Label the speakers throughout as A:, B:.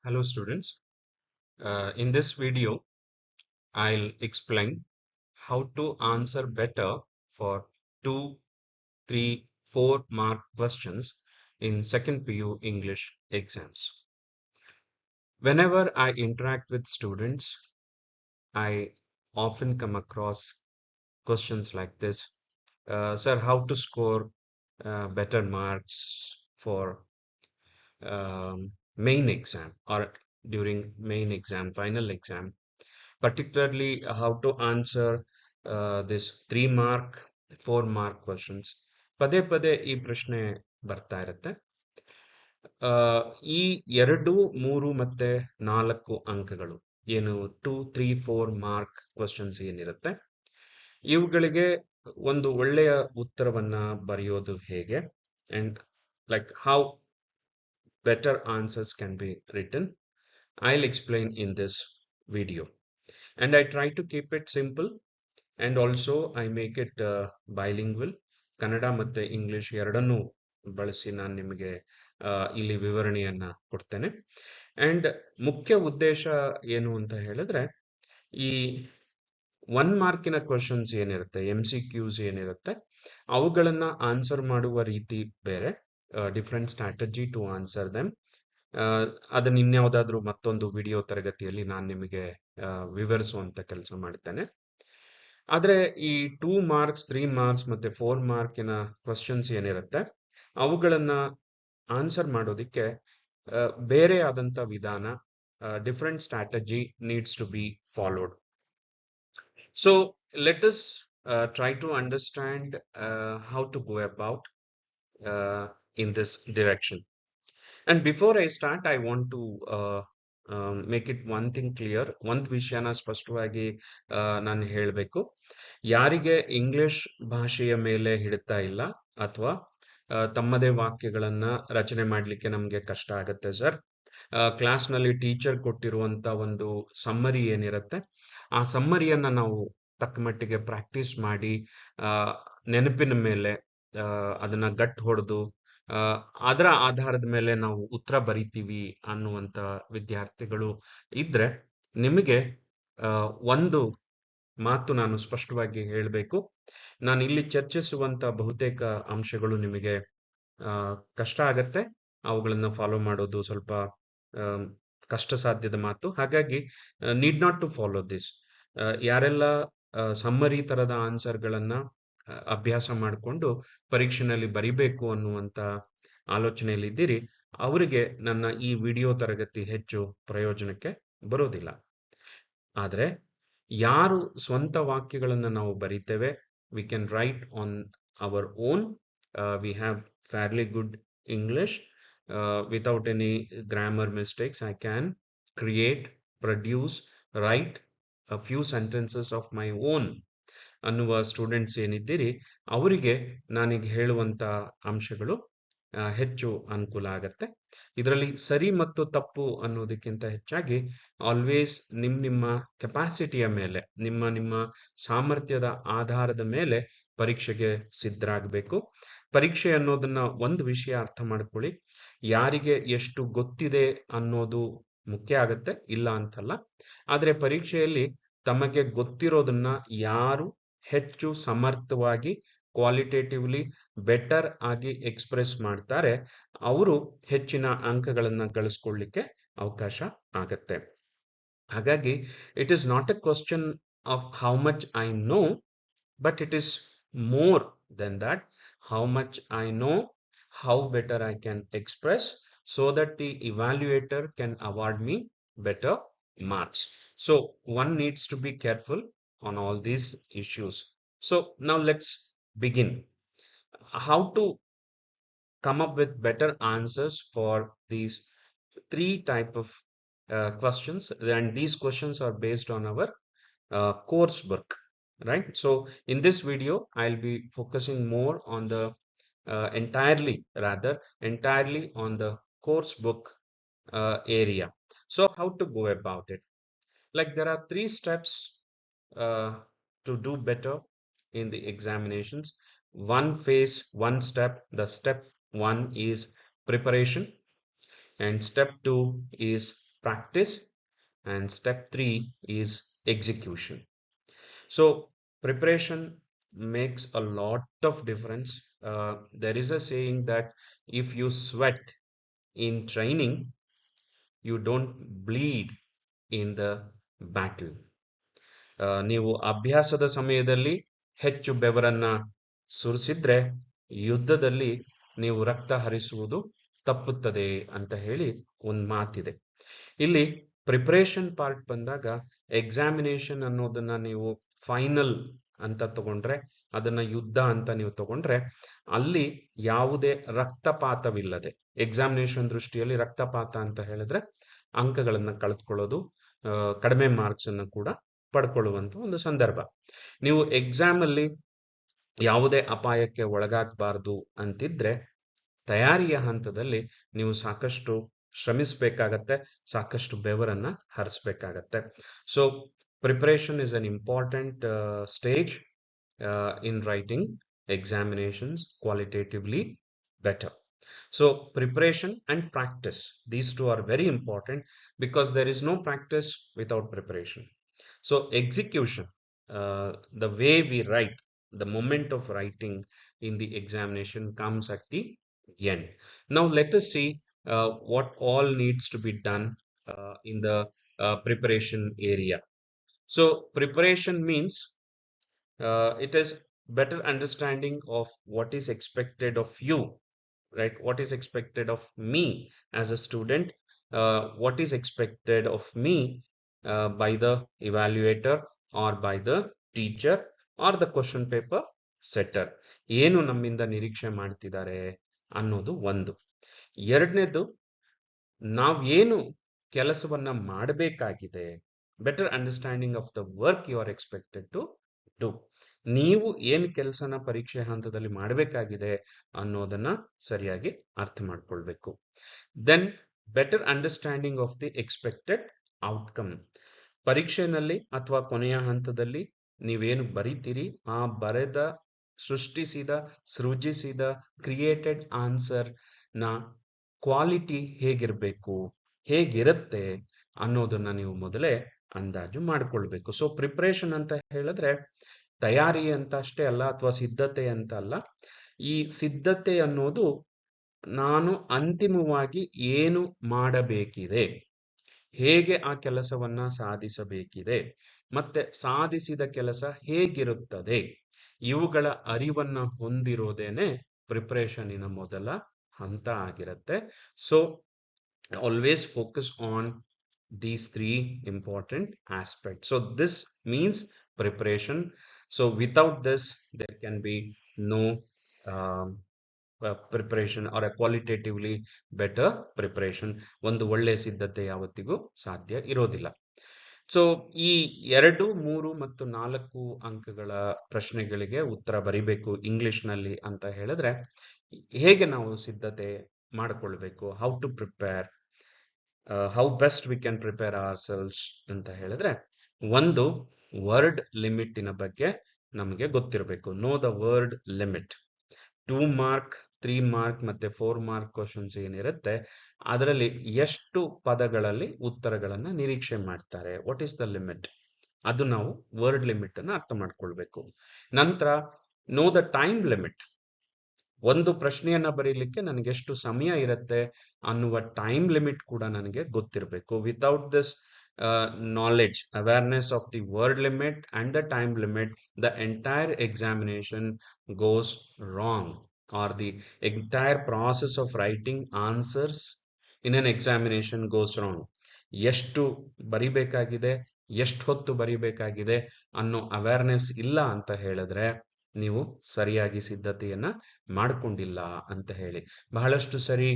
A: Hello students. In this video, I'll explain how to answer better for 2, 3, 4 mark questions in second PU English exams. Whenever I interact with students, I often come across questions like this. Sir, how to score better marks for main exam or during main exam, final exam? Particularly how to answer this 3 mark, 4 mark questions. ಪದೇ ಪದೇ ಈ ಪ್ರಶ್ನೆ ಬರ್ತಾ ಇರುತ್ತೆ. ಈ 2, 3 ಮತ್ತೆ 4 ಅಂಕಗಳು ಏನು 2, 3, 4 ಮಾರ್ಕ್ ಕ್ವಶನ್ಸ್ ಏನಿರುತ್ತೆ ಇವುಗಳಿಗೆ ಒಂದು ಒಳ್ಳೆಯ ಉತ್ತರವನ್ನ ಬರೆಯೋದು ಹೇಗೆ and like how better answers can be return. I'll explain in this video. And I try to keep it simple and also I make it bilingual. Kannada ಮತ್ತೆ ಇಂಗ್ಲಿಷ್ ಎರಡನ್ನೂ ಬಳಸಿ ನಾನು ನಿಮಗೆ ಇಲ್ಲಿ ವಿವರಣೆಯನ್ನ ಕೊಡ್ತೇನೆ. ಅಂಡ್ ಮುಖ್ಯ ಉದ್ದೇಶ ಏನು ಅಂತ ಹೇಳಿದ್ರೆ ಈ 1 ಮಾರ್ಕಿನ ಕ್ವಶನ್ಸ್ ಏನಿರುತ್ತೆ MCQs ಏನಿರುತ್ತೆ ಅವುಗಳನ್ನ ಆನ್ಸರ್ ಮಾಡುವ ರೀತಿ ಬೇರೆ, different strategy to answer them. ಅದನ್ನ ಇನ್ಯಾವುದಾದ್ರೂ ಮತ್ತೊಂದು ವಿಡಿಯೋ ತರಗತಿಯಲ್ಲಿ ನಾನು ನಿಮಗೆ ವಿವರಿಸುವಂತ ಕೆಲಸ ಮಾಡ್ತೇನೆ. ಆದ್ರೆ ಈ 2 ಮಾರ್ಕ್ಸ್ 3 ಮಾರ್ಕ್ಸ್ ಮತ್ತೆ 4 ಮಾರ್ಕಿನ ಕ್ವಶನ್ಸ್ ಏನಿರುತ್ತೆ ಅವುಗಳನ್ನ ಆನ್ಸರ್ ಮಾಡೋದಿಕ್ಕೆ ಬೇರೆ ಆದಂತ ವಿಧಾನ, different strategy needs to be followed. So let us try to understand how to go about in this direction. And before I start, I want to make it one thing clear. ಒಂದು ವಿಷಯನ ಸ್ಪಷ್ಟವಾಗಿ ನಾನು ಹೇಳಬೇಕು. ಯಾರಿಗೆ English ಭಾಷೆಯ ಮೇಲೆ ಹಿಡಿತಾ ಇಲ್ಲ ಅಥವಾ ತಮ್ಮದೇ ವಾಕ್ಯಗಳನ್ನ ರಚನೆ ಮಾಡಲಿಕ್ಕೆ ನಮಗೆ ಕಷ್ಟ ಆಗುತ್ತೆ ಸರ್, ಕ್ಲಾಸ್ನಲ್ಲಿ ಟೀಚರ್ ಕೊಟ್ಟಿರುವಂತ ಒಂದು ಸಮ್ಮರಿ ಏನಿರುತ್ತೆ ಆ ಸಮ್ಮರಿಯನ್ನ ನಾವು ತಕ್ಕ ಮಟ್ಟಿಗೆ ಪ್ರಾಕ್ಟೀಸ್ ಮಾಡಿ ನೆನಪಿನ ಮೇಲೆ ಅದನ್ನ ಗಟ್ ಹೊಡೆದು ಅದರ ಆಧಾರದ ಮೇಲೆ ನಾವು ಉತ್ತರ ಬರಿತೀವಿ ಅನ್ನುವಂತ ವಿದ್ಯಾರ್ಥಿಗಳು ಇದ್ರೆ ನಿಮಗೆ ಒಂದು ಮಾತು ನಾನು ಸ್ಪಷ್ಟವಾಗಿ ಹೇಳಬೇಕು. ನಾನು ಇಲ್ಲಿ ಚರ್ಚಿಸುವಂತ ಬಹುತೇಕ ಅಂಶಗಳು ನಿಮಗೆ ಕಷ್ಟ ಆಗತ್ತೆ, ಅವುಗಳನ್ನ ಫಾಲೋ ಮಾಡೋದು ಸ್ವಲ್ಪ ಕಷ್ಟ ಸಾಧ್ಯದ ಮಾತು. ಹಾಗಾಗಿ need not to follow this. ಯಾರೆಲ್ಲ ಸಮ್ಮರಿ ತರದ ಆನ್ಸರ್ಗಳನ್ನ ಅಭ್ಯಾಸ ಮಾಡಿಕೊಂಡು ಪರೀಕ್ಷೆನಲ್ಲಿ ಬರಿಬೇಕು ಅನ್ನುವಂತ ಆಲೋಚನೆಯಲ್ಲಿ ಇದ್ದೀರಿ ಅವರಿಗೆ ನನ್ನ ಈ ವಿಡಿಯೋ ತರಗತಿ ಹೆಚ್ಚು ಪ್ರಯೋಜನಕ್ಕೆ ಬರೋದಿಲ್ಲ. ಆದ್ರೆ ಯಾರು ಸ್ವಂತ ವಾಕ್ಯಗಳನ್ನ ನಾವು ಬರೀತೇವೆ, we can write on our own, we have fairly good English without any grammar mistakes. I can create, produce, write a few sentences of my own ಅನ್ನುವ ಸ್ಟೂಡೆಂಟ್ಸ್ ಏನಿದ್ದೀರಿ ಅವರಿಗೆ ನಾನೀಗ ಹೇಳುವಂತ ಅಂಶಗಳು ಹೆಚ್ಚು ಅನುಕೂಲ ಆಗತ್ತೆ. ಇದರಲ್ಲಿ ಸರಿ ಮತ್ತು ತಪ್ಪು ಅನ್ನೋದಕ್ಕಿಂತ ಹೆಚ್ಚಾಗಿ ಆಲ್ವೇಸ್ ನಿಮ್ಮ ಕೆಪಾಸಿಟಿಯ ಮೇಲೆ, ನಿಮ್ಮ ಸಾಮರ್ಥ್ಯದ ಆಧಾರದ ಮೇಲೆ ಪರೀಕ್ಷೆಗೆ ಸಿದ್ಧರಾಗಬೇಕು. ಪರೀಕ್ಷೆ ಅನ್ನೋದನ್ನ ಒಂದು ವಿಷಯ ಅರ್ಥ ಮಾಡ್ಕೊಳ್ಳಿ, ಯಾರಿಗೆ ಎಷ್ಟು ಗೊತ್ತಿದೆ ಅನ್ನೋದು ಮುಖ್ಯ ಆಗತ್ತೆ, ಇಲ್ಲ ಅಂತಲ್ಲ. ಆದ್ರೆ ಪರೀಕ್ಷೆಯಲ್ಲಿ ತಮಗೆ ಗೊತ್ತಿರೋದನ್ನ ಯಾರು ಹೆಚ್ಚು ಸಮರ್ಥವಾಗಿ ಕ್ವಾಲಿಟೇಟಿವ್ಲಿ ಬೆಟರ್ ಆಗಿ ಎಕ್ಸ್ಪ್ರೆಸ್ ಮಾಡ್ತಾರೆ ಅವರು ಹೆಚ್ಚಿನ ಅಂಕಗಳನ್ನ ಗಳಿಸ್ಕೊಳ್ಳಿಕ್ಕೆ ಅವಕಾಶ ಆಗತ್ತೆ. ಹಾಗಾಗಿ it is not A question of how much I know, but it is more than that. How much I know, how better I can express so that the evaluator can award me better marks. So one needs to be careful on all these issues. So now let's begin. How to come up with better answers for these 3 type of questions, and these questions are based on our course book, right? So in this video I'll be focusing more on the entirely on the course book area. So how to go about it? Like there are 3 steps to do better in the examinations. One phase, one step. The step 1 is preparation and step 2 is practice, and step 3 is execution. So preparation makes a lot of difference. There is a saying that if you sweat in training, you don't bleed in the battle. ನೀವು ಅಭ್ಯಾಸದ ಸಮಯದಲ್ಲಿ ಹೆಚ್ಚು ಬೆವರನ್ನ ಸುರಿಸಿದ್ರೆ ಯುದ್ಧದಲ್ಲಿ ನೀವು ರಕ್ತ ಹರಿಸುವುದು ತಪ್ಪುತ್ತದೆ ಅಂತ ಹೇಳಿ ಒಂದು ಮಾತಿದೆ. ಇಲ್ಲಿ ಪ್ರಿಪರೇಷನ್ ಪಾರ್ಟ್ ಬಂದಾಗ ಎಕ್ಸಾಮಿನೇಷನ್ ಅನ್ನೋದನ್ನ ನೀವು ಫೈನಲ್ ಅಂತ ತಗೊಂಡ್ರೆ, ಅದನ್ನ ಯುದ್ಧ ಅಂತ ನೀವು ತಗೊಂಡ್ರೆ, ಅಲ್ಲಿ ಯಾವುದೇ ರಕ್ತಪಾತವಿಲ್ಲದೆ, ಎಕ್ಸಾಮಿನೇಷನ್ ದೃಷ್ಟಿಯಲ್ಲಿ ರಕ್ತಪಾತ ಅಂತ ಹೇಳಿದ್ರೆ ಅಂಕಗಳನ್ನ ಕಳೆದುಕೊಳ್ಳೋದು, ಕಡಿಮೆ ಮಾರ್ಕ್ಸ್ ಅನ್ನು ಕೂಡ ಪಡ್ಕೊಳ್ಳುವಂತ ಒಂದು ಸಂದರ್ಭ. ನೀವು ಎಕ್ಸಾಮ್ ಅಲ್ಲಿ ಯಾವುದೇ ಅಪಾಯಕ್ಕೆ ಒಳಗಾಗಬಾರದು ಅಂತಿದ್ರೆ ತಯಾರಿಯ ಹಂತದಲ್ಲಿ ನೀವು ಸಾಕಷ್ಟು ಶ್ರಮಿಸಬೇಕಾಗತ್ತೆ, ಸಾಕಷ್ಟು ಬೆವರನ್ನ ಹರಿಸಬೇಕಾಗತ್ತೆ. So preparation is an important stage in writing examinations qualitatively better. So preparation and practice, these two are very important because there is no practice without preparation. So execution, the way we write, the moment of writing in the examination comes at the end. Now let us see what all needs to be done in the preparation area. So preparation means it is better understanding of what is expected of you, right? What is expected of me as a student, what is expected of me by the evaluator or by the teacher or the question paper setter. ಏನು ನಮ್ಮಿಂದ ನಿರೀಕ್ಷೆ ಮಾಡ್ತಿದ್ದಾರೆ ಅನ್ನೋದು ಒಂದು. ಎರಡನೇದು, ನಾವೇನು ಕೆಲಸವನ್ನ ಮಾಡಬೇಕಾಗಿದೆ, better understanding of the work you are expected to do. ನೀವು ಏನು ಕೆಲಸನ ಪರೀಕ್ಷೆ ಹಂತದಲ್ಲಿ ಮಾಡಬೇಕಾಗಿದೆ ಅನ್ನೋದನ್ನ ಸರಿಯಾಗಿ ಅರ್ಥ ಮಾಡ್ಕೊಳ್ಬೇಕು. Then better understanding of the expected outcome. ಪರೀಕ್ಷೆನಲ್ಲಿ ಅಥವಾ ಕೊನೆಯ ಹಂತದಲ್ಲಿ ನೀವೇನು ಬರೀತೀರಿ, ಆ ಬರೆದ, ಸೃಜಿಸಿದ ಕ್ರಿಯೇಟೆಡ್ ಆನ್ಸರ್ ನ ಕ್ವಾಲಿಟಿ ಹೇಗಿರಬೇಕು, ಹೇಗಿರುತ್ತೆ ಅನ್ನೋದನ್ನ ನೀವು ಮೊದಲೇ ಅಂದಾಜು ಮಾಡ್ಕೊಳ್ಬೇಕು. ಸೊ ಪ್ರಿಪರೇಷನ್ ಅಂತ ಹೇಳಿದ್ರೆ ತಯಾರಿ ಅಂತ ಅಷ್ಟೇ ಅಲ್ಲ, ಅಥವಾ ಸಿದ್ಧತೆ ಅಂತ ಅಲ್ಲ. ಈ ಸಿದ್ಧತೆ ಅನ್ನೋದು ನಾನು ಅಂತಿಮವಾಗಿ ಏನು ಮಾಡಬೇಕಿದೆ, ಹೇಗೆ ಆ ಕೆಲಸವನ್ನ ಸಾಧಿಸಬೇಕಿದೆ, ಮತ್ತೆ ಸಾಧಿಸಿದ ಕೆಲಸ ಹೇಗಿರುತ್ತದೆ, ಇವುಗಳ ಅರಿವನ್ನ ಹೊಂದಿರೋದೇನೆ ಪ್ರಿಪರೇಷನ್ನಿನ ಮೊದಲ ಹಂತ ಆಗಿರುತ್ತೆ. So always focus on these three important aspects. So this means preparation. So without this there can be no preparation or a qualitatively better preparation. ಒಂದು ಒಳ್ಳೆಯ ಸಿದ್ಧತೆ ಯಾವತ್ತಿಗೂ ಸಾಧ್ಯ ಇರೋದಿಲ್ಲ. ಸೊ ಈ 2, 3 ಮತ್ತು 4 ಅಂಕಗಳ ಪ್ರಶ್ನೆಗಳಿಗೆ ಉತ್ತರ ಬರಿಬೇಕು ಇಂಗ್ಲಿಷ್ ನಲ್ಲಿ ಅಂತ ಹೇಳಿದ್ರೆ ಹೇಗೆ ನಾವು ಸಿದ್ಧತೆ ಮಾಡಿಕೊಳ್ಬೇಕು, how to prepare, how best we can prepare ourselves ಅಂತ ಹೇಳಿದ್ರೆ, ಒಂದು ವರ್ಡ್ ಲಿಮಿಟ್ ನ ಬಗ್ಗೆ ನಮಗೆ ಗೊತ್ತಿರಬೇಕು. Know the word limit. 2 mark, 3 mark ಮತ್ತೆ 4 ಮಾರ್ಕ್ ಕ್ವಶನ್ಸ್ ಏನಿರುತ್ತೆ ಅದರಲ್ಲಿ ಎಷ್ಟು ಪದಗಳಲ್ಲಿ ಉತ್ತರಗಳನ್ನ ನಿರೀಕ್ಷೆ ಮಾಡ್ತಾರೆ, ವಾಟ್ ಈಸ್ ದ ಲಿಮಿಟ್, ಅದು ನಾವು ವರ್ಡ್ ಲಿಮಿಟ್ ಅನ್ನ ಅರ್ಥ ಮಾಡ್ಕೊಳ್ಬೇಕು. ನಂತರ ನೋ ದ ಟೈಮ್ ಲಿಮಿಟ್. ಒಂದು ಪ್ರಶ್ನೆಯನ್ನ ಬರೀಲಿಕ್ಕೆ ನನಗೆ ಎಷ್ಟು ಸಮಯ ಇರುತ್ತೆ ಅನ್ನುವ ಟೈಮ್ ಲಿಮಿಟ್ ಕೂಡ ನನಗೆ ಗೊತ್ತಿರಬೇಕು. Without this knowledge, awareness of the word limit and the time limit, the entire examination goes wrong, or the entire process of writing answers in an examination goes wrong. ಎಷ್ಟು ಬರಿಬೇಕಾಗಿದೆ, ಎಷ್ಟು ಹೊತ್ತು ಬರಿಬೇಕಾಗಿದೆ ಅನ್ನೋ awareness ಇಲ್ಲ ಅಂತ ಹೇಳಿದ್ರೆ ನೀವು ಸರಿಯಾಗಿ ಸಿದ್ಧತೆಯನ್ನ ಮಾಡ್ಕೊಂಡಿಲ್ಲ ಅಂತ ಹೇಳಿ. ಬಹಳಷ್ಟು ಸರಿ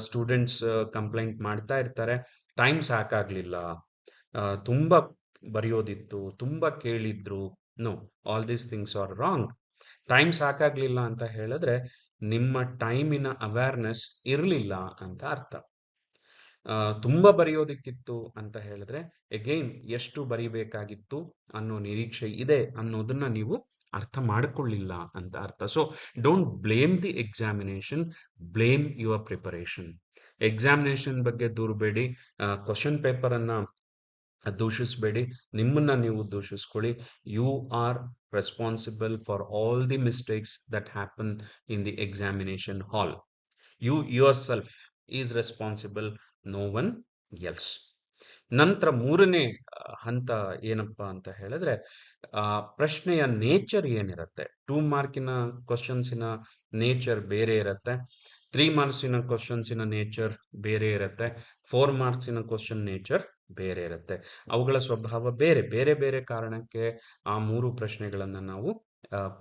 A: ಸ್ಟೂಡೆಂಟ್ಸ್ ಕಂಪ್ಲೇಂಟ್ ಮಾಡ್ತಾ ಇರ್ತಾರೆ, ಟೈಮ್ ಸಾಕಾಗ್ಲಿಲ್ಲ, ತುಂಬಾ ಬರೆಯೋದಿತ್ತು, ತುಂಬಾ ಕೇಳಿದ್ರು. No, all these things are wrong. Time ಸಾಕಾಗ್ಲಿಲ್ಲ ಅಂತ ಹೇಳಿದ್ರೆ ನಿಮ್ಮ ಟೈಮಿನ ಅವೇರ್ನೆಸ್ ಇರಲಿಲ್ಲ ಅಂತ ಅರ್ಥ. ತುಂಬಾ ಬರೆಯೋದಿಕ್ಕಿತ್ತು ಅಂತ ಹೇಳಿದ್ರೆ ಅಗೈನ್ ಎಷ್ಟು ಬರಿಬೇಕಾಗಿತ್ತು ಅನ್ನೋ ನಿರೀಕ್ಷೆ ಇದೆ ಅನ್ನೋದನ್ನ ನೀವು ಅರ್ಥ ಮಾಡಿಕೊಳ್ಳಿಲ್ಲ ಅಂತ ಅರ್ಥ. So don't blame the examination, blame your preparation. Examination ಬಗ್ಗೆ ದೂರಬೇಡಿ, ಕ್ವಶನ್ ಪೇಪರ್ ಅನ್ನ ದೂಷಿಸಬೇಡಿ, ನಿಮ್ಮನ್ನ ನೀವು ದೂಷಿಸ್ಕೊಳ್ಳಿ. You are responsible for all the mistakes that happen in the examination hall. You yourself is responsible, no one else. ನಂತರ ಮೂರನೇ ಹಂತ ಏನಪ್ಪಾ ಅಂತ ಹೇಳಿದ್ರೆ, ಪ್ರಶ್ನೆಯ ನೇಚರ್ ಏನಿರುತ್ತೆ. 2 ಮಾರ್ಕಿನ ಕ್ವಶನ್ಸಿನ ನೇಚರ್ ಬೇರೆ ಇರುತ್ತೆ, 3 ಮಾರ್ಕ್ಸಿನ ಕ್ವಶನ್ಸಿನ ನೇಚರ್ ಬೇರೆ ಇರುತ್ತೆ, 4 ಮಾರ್ಕ್ಸಿನ ಕ್ವಶನ್ ನೇಚರ್ ಬೇರೆ ಇರುತ್ತೆ. ಅವುಗಳ ಸ್ವಭಾವ ಬೇರೆ ಬೇರೆ ಬೇರೆ ಕಾರಣಕ್ಕೆ ಆ 3 ಪ್ರಶ್ನೆಗಳನ್ನ ನಾವು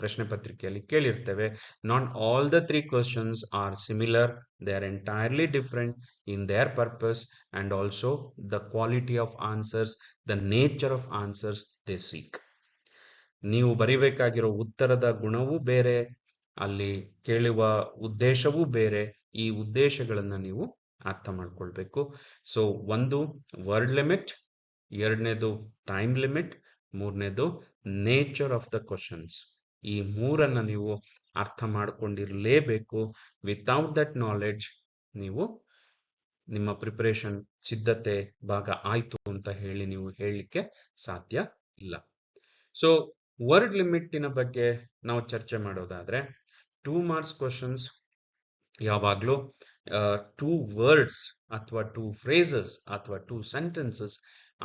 A: ಪ್ರಶ್ನೆ ಪತ್ರಿಕೆಯಲ್ಲಿ ಕೇಳಿರ್ತೇವೆ. Not all the 3 questions are similar, they are entirely different in their purpose and also the quality of answers, the nature of answers they seek. ನೀವು ಬರಿಬೇಕಾಗಿರೋ ಉತ್ತರದ ಗುಣವೂ ಬೇರೆ, ಅಲ್ಲಿ ಕೇಳುವ ಉದ್ದೇಶವೂ ಬೇರೆ. ಈ ಉದ್ದೇಶಗಳನ್ನ ನೀವು ಅರ್ಥ ಮಾಡ್ಕೊಳ್ಬೇಕು. ಸೊ ಒಂದು ವರ್ಡ್ ಲಿಮಿಟ್, ಎರಡನೇದು ಟೈಮ್ ಲಿಮಿಟ್, ಮೂರನೇದು ನೇಚರ್ ಆಫ್ ದ ಕ್ವಶನ್ಸ್. ಈ ಮೂರನ್ನ ನೀವು ಅರ್ಥ ಮಾಡ್ಕೊಂಡಿರಲೇಬೇಕು. ವಿತೌಟ್ ದಟ್ ನಾಲೆಡ್ಜ್ ನೀವು ನಿಮ್ಮ ಪ್ರಿಪರೇಷನ್ ಸಿದ್ಧತೆ ಭಾಗ ಆಯ್ತು ಅಂತ ಹೇಳಿ ನೀವು ಹೇಳಲಿಕ್ಕೆ ಸಾಧ್ಯ ಇಲ್ಲ. ಸೊ ವರ್ಡ್ ಲಿಮಿಟ್ಟಿನ ಬಗ್ಗೆ ನಾವು ಚರ್ಚೆ ಮಾಡೋದಾದ್ರೆ, 2 ಮಾರ್ಕ್ಸ್ ಕ್ವಶನ್ಸ್ ಯಾವಾಗಲೂ 2 ವರ್ಡ್ಸ್ ಅಥವಾ 2 ಫ್ರೇಸಸ್ ಅಥವಾ 2 ಸೆಂಟೆನ್ಸಸ್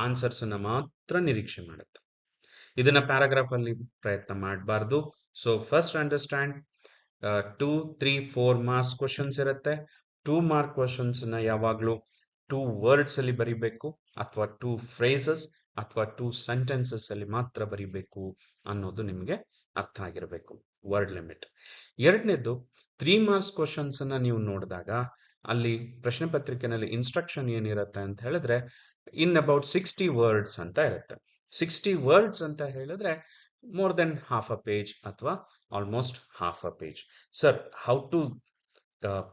A: ಆನ್ಸರ್ಸ್ ಅನ್ನ ಮಾತ್ರ ನಿರೀಕ್ಷೆ ಮಾಡುತ್ತೆ. ಇದನ್ನ ಪ್ಯಾರಾಗ್ರಾಫ್ ಅಲ್ಲಿ ಪ್ರಯತ್ನ ಮಾಡಬಾರ್ದು. So first understand, 2, 3, 4 marks questions ಇರುತ್ತೆ. 2 ಮಾರ್ಕ್ ಕ್ವಶನ್ಸ್ ನ ಯಾವಾಗಲೂ 2 ವರ್ಡ್ಸ್ ಅಲ್ಲಿ ಬರಿಬೇಕು ಅಥವಾ 2 ಫ್ರೇಸಸ್ ಅಥವಾ 2 ಸೆಂಟೆನ್ಸಸ್ ಅಲ್ಲಿ ಮಾತ್ರ ಬರಿಬೇಕು ಅನ್ನೋದು ನಿಮಗೆ ಅರ್ಥ ಆಗಿರಬೇಕು. Word limit. ಎರಡನೇದು 3 ಮಾರ್ಕ್ಸ್ ಕ್ವಶನ್ಸ್ ಅನ್ನ ನೀವು ನೋಡಿದಾಗ ಅಲ್ಲಿ ಪ್ರಶ್ನೆ ಪತ್ರಿಕೆನಲ್ಲಿ ಇನ್ಸ್ಟ್ರಕ್ಷನ್ ಏನಿರುತ್ತೆ ಅಂತ ಹೇಳಿದ್ರೆ, ಇನ್ ಅಬೌಟ್ 60 ವರ್ಡ್ಸ್ ಅಂತ ಇರುತ್ತೆ. 60 ವರ್ಡ್ಸ್ ಅಂತ ಹೇಳಿದ್ರೆ more than half a page ಅಥವಾ almost half a page. Sir, how to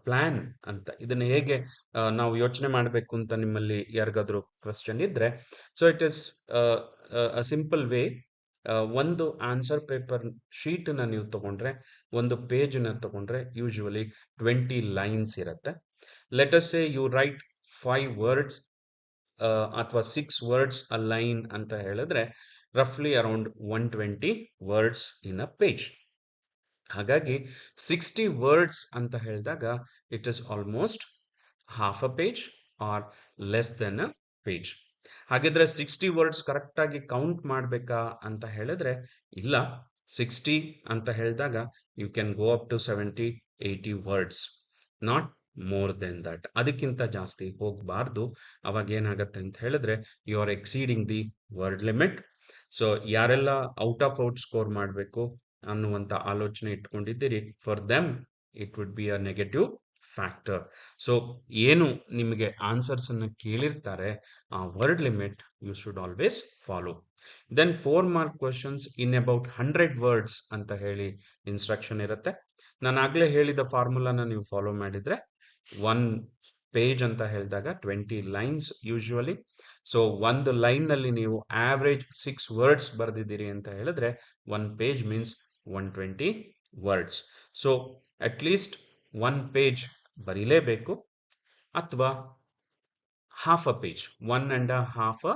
A: plan ಅಂತ, ಇದನ್ನ ಹೇಗೆ ನಾವು ಯೋಚನೆ ಮಾಡಬೇಕು ಅಂತ ನಿಮ್ಮಲ್ಲಿ ಯಾರಿಗಾದ್ರೂ ಕ್ವೆಶ್ಚನ್ ಇದ್ರೆ, so it is a simple way. ಒಂದು ಆನ್ಸರ್ ಪೇಪರ್ ಶೀಟ್ ನ ನೀವು ತಗೊಂಡ್ರೆ, ಒಂದು ಪೇಜ್ ನ ತಗೊಂಡ್ರೆ ಯೂಶುವಲಿ 20 ಲೈನ್ಸ್ ಇರುತ್ತೆ. Let us say you write 5 words ಅಥವಾ 6 ವರ್ಡ್ಸ್ ಅ ಲೈನ್ ಅಂತ ಹೇಳಿದ್ರೆ ರಫ್ಲಿ around 120 words in a page. ಹಾಗಾಗಿ 60 ವರ್ಡ್ಸ್ ಅಂತ ಹೇಳಿದಾಗ it is almost half a page or less than a page. ಹಾಗಿದ್ರೆ 60 ವರ್ಡ್ಸ್ ಕರೆಕ್ಟ್ ಆಗಿ ಕೌಂಟ್ ಮಾಡ್ಬೇಕಾ ಅಂತ ಹೇಳಿದ್ರೆ ಇಲ್ಲ. 60 ಅಂತ ಹೇಳಿದಾಗ you can go up to 70-80 words, not more than that. ಅದಕ್ಕಿಂತ ಜಾಸ್ತಿ ಹೋಗಬಾರ್ದು. ಅವಾಗ ಏನಾಗತ್ತೆ ಅಂತ ಹೇಳಿದ್ರೆ you are exceeding the word limit. So ಯಾರೆಲ್ಲ ಔಟ್ ಆಫ್ ಔಟ್ ಸ್ಕೋರ್ ಮಾಡಬೇಕು ಅನ್ನುವಂತ ಆಲೋಚನೆ ಇಟ್ಕೊಂಡಿದ್ದೀರಿ, for them it would be a negative factor. So ಏನು ನಿಮಗೆ ಆನ್ಸರ್ಸ್ ಅನ್ನು ಕೇಳಿರ್ತಾರೆ, ಆ word limit you should always follow. Then 4 mark questions in about 100 words ಅಂತ ಹೇಳಿ ಇನ್ಸ್ಟ್ರಕ್ಷನ್ ಇರುತ್ತೆ. ನಾನು ಆಗ್ಲೇ ಹೇಳಿದ ಫಾರ್ಮುಲಾನ ನೀವು ಫಾಲೋ ಮಾಡಿದ್ರೆ, 1 ಪೇಜ್ ಅಂತ ಹೇಳಿದಾಗ 20 ಲೈನ್ಸ್ ಯೂಶುವಲಿ. ಸೊ ಒಂದು ಲೈನ್ ನಲ್ಲಿ ನೀವು ಆವರೇಜ್ 6 ವರ್ಡ್ಸ್ ಬರೆದಿದ್ದೀರಿ ಅಂತ ಹೇಳಿದ್ರೆ 1 page means 120 words. So at least 1 page ಬರೀಲೇಬೇಕು, ಅಥವಾ half a page, 1.5 a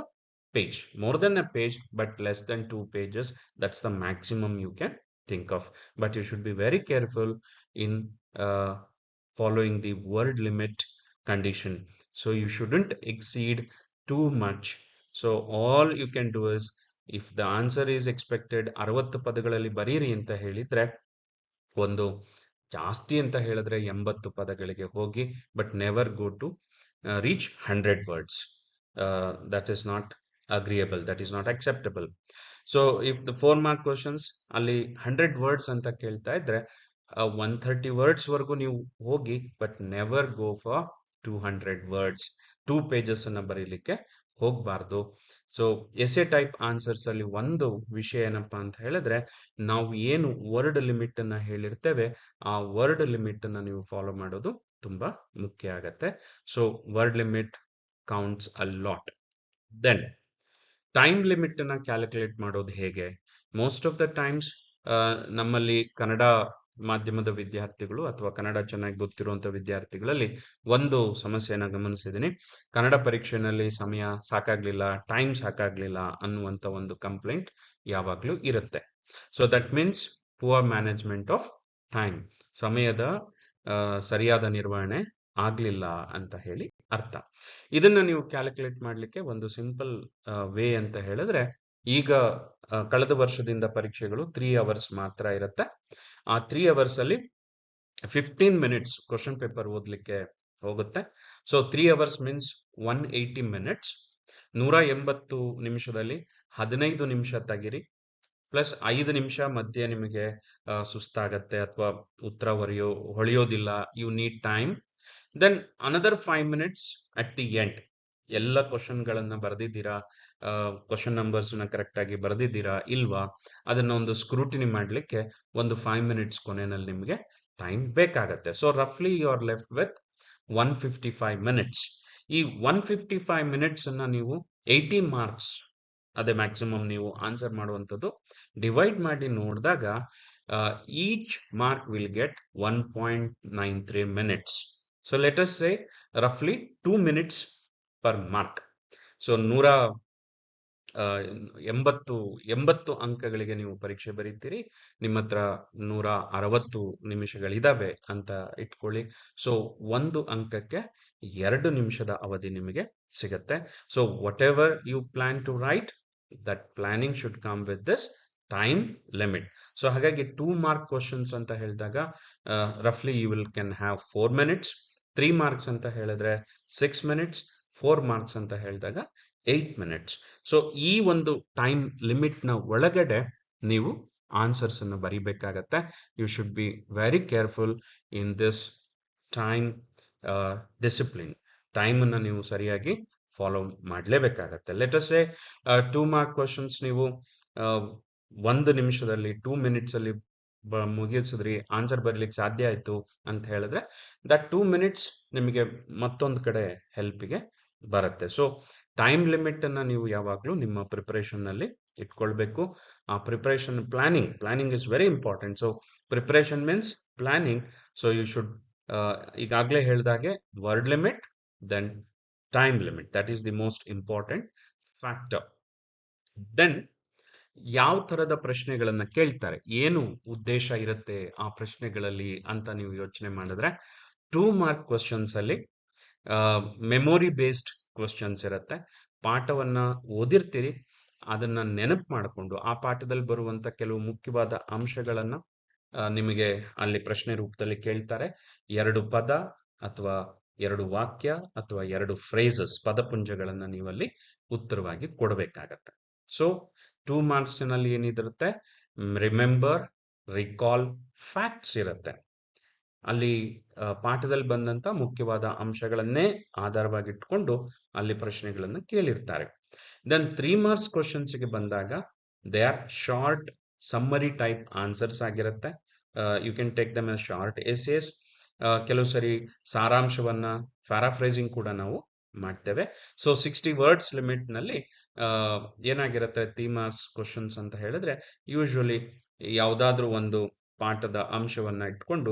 A: page, more than a page but less than 2 pages. That's the maximum you can think of. But you should be very careful in following the word limit condition. So you shouldn't exceed too much. So all you can do is, if the answer is expected 60 ಪದಗಳಲ್ಲಿ ಬರೀರಿ ಅಂತ ಹೇಳಿದ್ರೆ, ಒಂದು ಜಾಸ್ತಿ ಅಂತ ಹೇಳಿದ್ರೆ 80 ಪದಗಳಿಗೆ ಹೋಗಿ, but never go to reach 100 words. That is not agreeable, that is not acceptable. So if the 4 mark questions ಅಲ್ಲಿ 100 words ಅಂತ ಕೇಳ್ತಾ ಇದ್ರೆ 130 words ವರೆಗೂ ನೀವು ಹೋಗಿ, but never go for 200 words. 2 pages ಅನ್ನ ಬರೀಲಿಕ್ಕೆ ಹೋಗಬಾರ್ದು. ಸೊ ಎಸೆ ಟೈಪ್ ಆನ್ಸರ್ಸ್ ಅಲ್ಲಿ ಒಂದು ವಿಷಯ ಏನಪ್ಪಾ ಅಂತ ಹೇಳಿದ್ರೆ, ನಾವು ಏನು ವರ್ಡ್ ಲಿಮಿಟ್ ಅನ್ನ ಹೇಳಿರ್ತೇವೆ ಆ ವರ್ಡ್ ಲಿಮಿಟ್ ಅನ್ನ ನೀವು ಫಾಲೋ ಮಾಡೋದು ತುಂಬಾ ಮುಖ್ಯ ಆಗತ್ತೆ. So word limit counts a lot. Then time limit ಅನ್ನ ಕ್ಯಾಲ್ಕುಲೇಟ್ ಮಾಡೋದು ಹೇಗೆ? ಮೋಸ್ಟ್ ಆಫ್ ದ ಟೈಮ್ಸ್ ನಮ್ಮಲ್ಲಿ ಕನ್ನಡ ಮಾಧ್ಯಮದ ವಿದ್ಯಾರ್ಥಿಗಳು ಅಥವಾ ಕನ್ನಡ ಚೆನ್ನಾಗಿ ಗೊತ್ತಿರುವಂತ ವಿದ್ಯಾರ್ಥಿಗಳಲ್ಲಿ ಒಂದು ಸಮಸ್ಯೆಯನ್ನ ಗಮನಿಸಿದ್ದೀನಿ. ಕನ್ನಡ ಪರೀಕ್ಷೆಯಲ್ಲಿ ಸಮಯ ಸಾಕಾಗ್ಲಿಲ್ಲ, ಟೈಮ್ ಸಾಕಾಗ್ಲಿಲ್ಲ ಅನ್ನುವಂತ ಒಂದು ಕಂಪ್ಲೇಂಟ್ ಯಾವಾಗ್ಲೂ ಇರುತ್ತೆ. So that means poor management of time, ಸಮಯದ ಸರಿಯಾದ ನಿರ್ವಹಣೆ ಆಗ್ಲಿಲ್ಲ ಅಂತ ಹೇಳಿ ಅರ್ಥ. ಇದನ್ನ ನೀವು ಕ್ಯಾಲ್ಕುಲೇಟ್ ಮಾಡ್ಲಿಕ್ಕೆ ಒಂದು ಸಿಂಪಲ್ ವೇ ಅಂತ ಹೇಳಿದ್ರೆ, ಈಗ ಕಳೆದ ವರ್ಷದಿಂದ ಪರೀಕ್ಷೆಗಳು 3 ಅವರ್ಸ್ ಮಾತ್ರ ಇರುತ್ತೆ. ಆ 3 ಅವರ್ಸ್ ಅಲ್ಲಿ 15 ಮಿನಿಟ್ಸ್ ಕ್ವಶನ್ ಪೇಪರ್ ಓದ್ಲಿಕ್ಕೆ ಹೋಗುತ್ತೆ. So 3 hours means 180 minutes. 180 ನಿಮಿಷದಲ್ಲಿ 15 ನಿಮಿಷ ತೆಗಿರಿ, ಪ್ಲಸ್ 5 ನಿಮಿಷ ಮಧ್ಯೆ ನಿಮಗೆ ಸುಸ್ತಾಗತ್ತೆ ಅಥವಾ ಉತ್ತರ ಹೊಳೆಯೋದಿಲ್ಲ, you need time. Then another 5 minutes at the end. ಎಲ್ಲ ಕ್ವಶನ್ಗಳನ್ನ ಬರೆದಿದ್ದೀರಾ, ಕ್ವಶನ್ ನಂಬರ್ಸ್ ನ ಕರೆಕ್ಟ್ ಆಗಿ ಬರೆದಿದ್ದೀರಾ ಇಲ್ವಾ, ಅದನ್ನ ಒಂದು ಸ್ಕ್ರೂಟಿನಿ ಮಾಡ್ಲಿಕ್ಕೆ ಒಂದು 5 ಮಿನಿಟ್ಸ್ ಕೊನೆಯಲ್ಲಿ ನಿಮಗೆ ಟೈಮ್ ಬೇಕಾಗತ್ತೆ. ಸೊ ರಫ್ಲಿ you are left with 155 minutes. ಈ 155 ಮಿನಿಟ್ಸ್ ಅನ್ನ ನೀವು 80 ಮಾರ್ಕ್ಸ್, ಅದೇ ಮ್ಯಾಕ್ಸಿಮಮ್ ನೀವು ಆನ್ಸರ್ ಮಾಡುವಂಥದ್ದು, ಡಿವೈಡ್ ಮಾಡಿ ನೋಡಿದಾಗ each mark will get 1.93 minutes. So let us say ರಫ್ಲಿ 2 ಮಿನಿಟ್ಸ್ ಪರ್ ಮಾರ್ಕ್. ಸೊ 180 ಅಂಕಗಳಿಗೆ ನೀವು ಪರೀಕ್ಷೆ ಬರೀತೀರಿ, ನಿಮ್ಮ ಹತ್ರ 160 ನಿಮಿಷಗಳಿದಾವೆ ಅಂತ ಇಟ್ಕೊಳ್ಳಿ. ಸೊ 1 ಅಂಕಕ್ಕೆ 2 ನಿಮಿಷದ ಅವಧಿ ನಿಮಗೆ ಸಿಗತ್ತೆ. So whatever you plan to write, that planning should come with this time limit. So ಹಾಗಾಗಿ 2 ಮಾರ್ಕ್ ಕ್ವಶನ್ಸ್ ಅಂತ ಹೇಳಿದಾಗ ರಫ್ಲಿ you will can have 4 minutes. 3 marks ಅಂತ ಹೇಳಿದ್ರೆ 6 ಮಿನಿಟ್ಸ್. 4 ಮಾರ್ಕ್ಸ್ ಅಂತ ಹೇಳಿದಾಗ 8 ಮಿನಿಟ್ಸ್. ಸೊ ಈ ಒಂದು ಟೈಮ್ ಲಿಮಿಟ್ ನ ಒಳಗಡೆ ನೀವು ಆನ್ಸರ್ಸ್ ಅನ್ನು ಬರಿಬೇಕಾಗತ್ತೆ. You should be very careful in this time discipline. Time ಅನ್ನ ನೀವು ಸರಿಯಾಗಿ ಫಾಲೋ ಮಾಡಲೇಬೇಕಾಗತ್ತೆ. Let us say 2 mark questions ನೀವು 1 ನಿಮಿಷದಲ್ಲಿ 2 ಮಿನಿಟ್ಸ್ ಅಲ್ಲಿ ಮುಗಿಸಿದ್ರಿ, ಆನ್ಸರ್ ಬರ್ಲಿಕ್ಕೆ ಸಾಧ್ಯ ಆಯ್ತು ಅಂತ ಹೇಳಿದ್ರೆ ದಟ್ 2 ಮಿನಿಟ್ಸ್ ನಿಮಗೆ ಮತ್ತೊಂದು ಕಡೆ ಹೆಲ್ಪ್ಗೆ ಬರುತ್ತೆ. ಸೊ ಟೈಮ್ ಲಿಮಿಟ್ ಅನ್ನ ನೀವು ಯಾವಾಗಲೂ ನಿಮ್ಮ ಪ್ರಿಪರೇಷನ್ ನಲ್ಲಿ ಇಟ್ಕೊಳ್ಬೇಕು. ಆ preparation planning is very important. So preparation means planning. So you should ಈಗಾಗಲೇ ಹೇಳಿದಾಗೆ word limit, then time limit, that is the most important factor. Then ಯಾವ ತರದ ಪ್ರಶ್ನೆಗಳನ್ನ ಕೇಳ್ತಾರೆ, ಏನು ಉದ್ದೇಶ ಇರುತ್ತೆ ಆ ಪ್ರಶ್ನೆಗಳಲ್ಲಿ ಅಂತ ನೀವು ಯೋಚನೆ ಮಾಡಿದ್ರೆ, 2 ಮಾರ್ಕ್ ಕ್ವಶನ್ಸ್ ಅಲ್ಲಿ ಮೆಮೊರಿ ಬೇಸ್ಡ್ ಕ್ವಶನ್ಸ್ ಇರುತ್ತೆ. ಪಾಠವನ್ನ ಓದಿರ್ತೀರಿ, ಅದನ್ನ ನೆನಪು ಮಾಡಿಕೊಂಡು ಆ ಪಾಠದಲ್ಲಿ ಬರುವಂತ ಕೆಲವು ಮುಖ್ಯವಾದ ಅಂಶಗಳನ್ನ ನಿಮಗೆ ಅಲ್ಲಿ ಪ್ರಶ್ನೆ ರೂಪದಲ್ಲಿ ಕೇಳ್ತಾರೆ. 2 ಪದ ಅಥವಾ 2 ವಾಕ್ಯ ಅಥವಾ 2 ಫ್ರೇಸಸ್, ಪದಪುಂಜಗಳನ್ನ ನೀವಲ್ಲಿ ಉತ್ತರವಾಗಿ ಕೊಡಬೇಕಾಗತ್ತೆ. ಸೊ 2 ಮಾರ್ಕ್ಸ್ ನಲ್ಲಿ ಏನಿರುತ್ತೆ, ರಿಮೆಂಬರ್, ರಿಕಾಲ್, ಫ್ಯಾಕ್ಟ್ಸ್ ಇರುತ್ತೆ. ಅಲ್ಲಿ ಪಾಠದಲ್ಲಿ ಬಂದಂತ ಮುಖ್ಯವಾದ ಅಂಶಗಳನ್ನೇ ಆಧಾರವಾಗಿಟ್ಕೊಂಡು ಅಲ್ಲಿ ಪ್ರಶ್ನೆಗಳನ್ನ ಕೇಳಿರ್ತಾರೆ. ದೆನ್ 3 ಮಾರ್ಕ್ಸ್ ಕ್ವಶನ್ಸ್ ಗೆ ಬಂದಾಗ they are short summary type answers ಆಗಿರುತ್ತೆ. You can take them as short essays. ಕೆಲವು ಸರಿ ಸಾರಾಂಶವನ್ನ ಪ್ಯಾರಾಫ್ರೇಸಿಂಗ್ ಕೂಡ ನಾವು ಮಾಡ್ತೇವೆ. ಸೊ 60 ವರ್ಡ್ಸ್ ಲಿಮಿಟ್ ನಲ್ಲಿ ಏನಾಗಿರುತ್ತೆ 3 ಮಾರ್ಕ್ಸ್ ಕ್ವಶನ್ಸ್ ಅಂತ ಹೇಳಿದ್ರೆ, ಯೂಶುವಲಿ ಯಾವ್ದಾದ್ರು ಒಂದು ಪಾಠದ ಅಂಶವನ್ನ ಇಟ್ಕೊಂಡು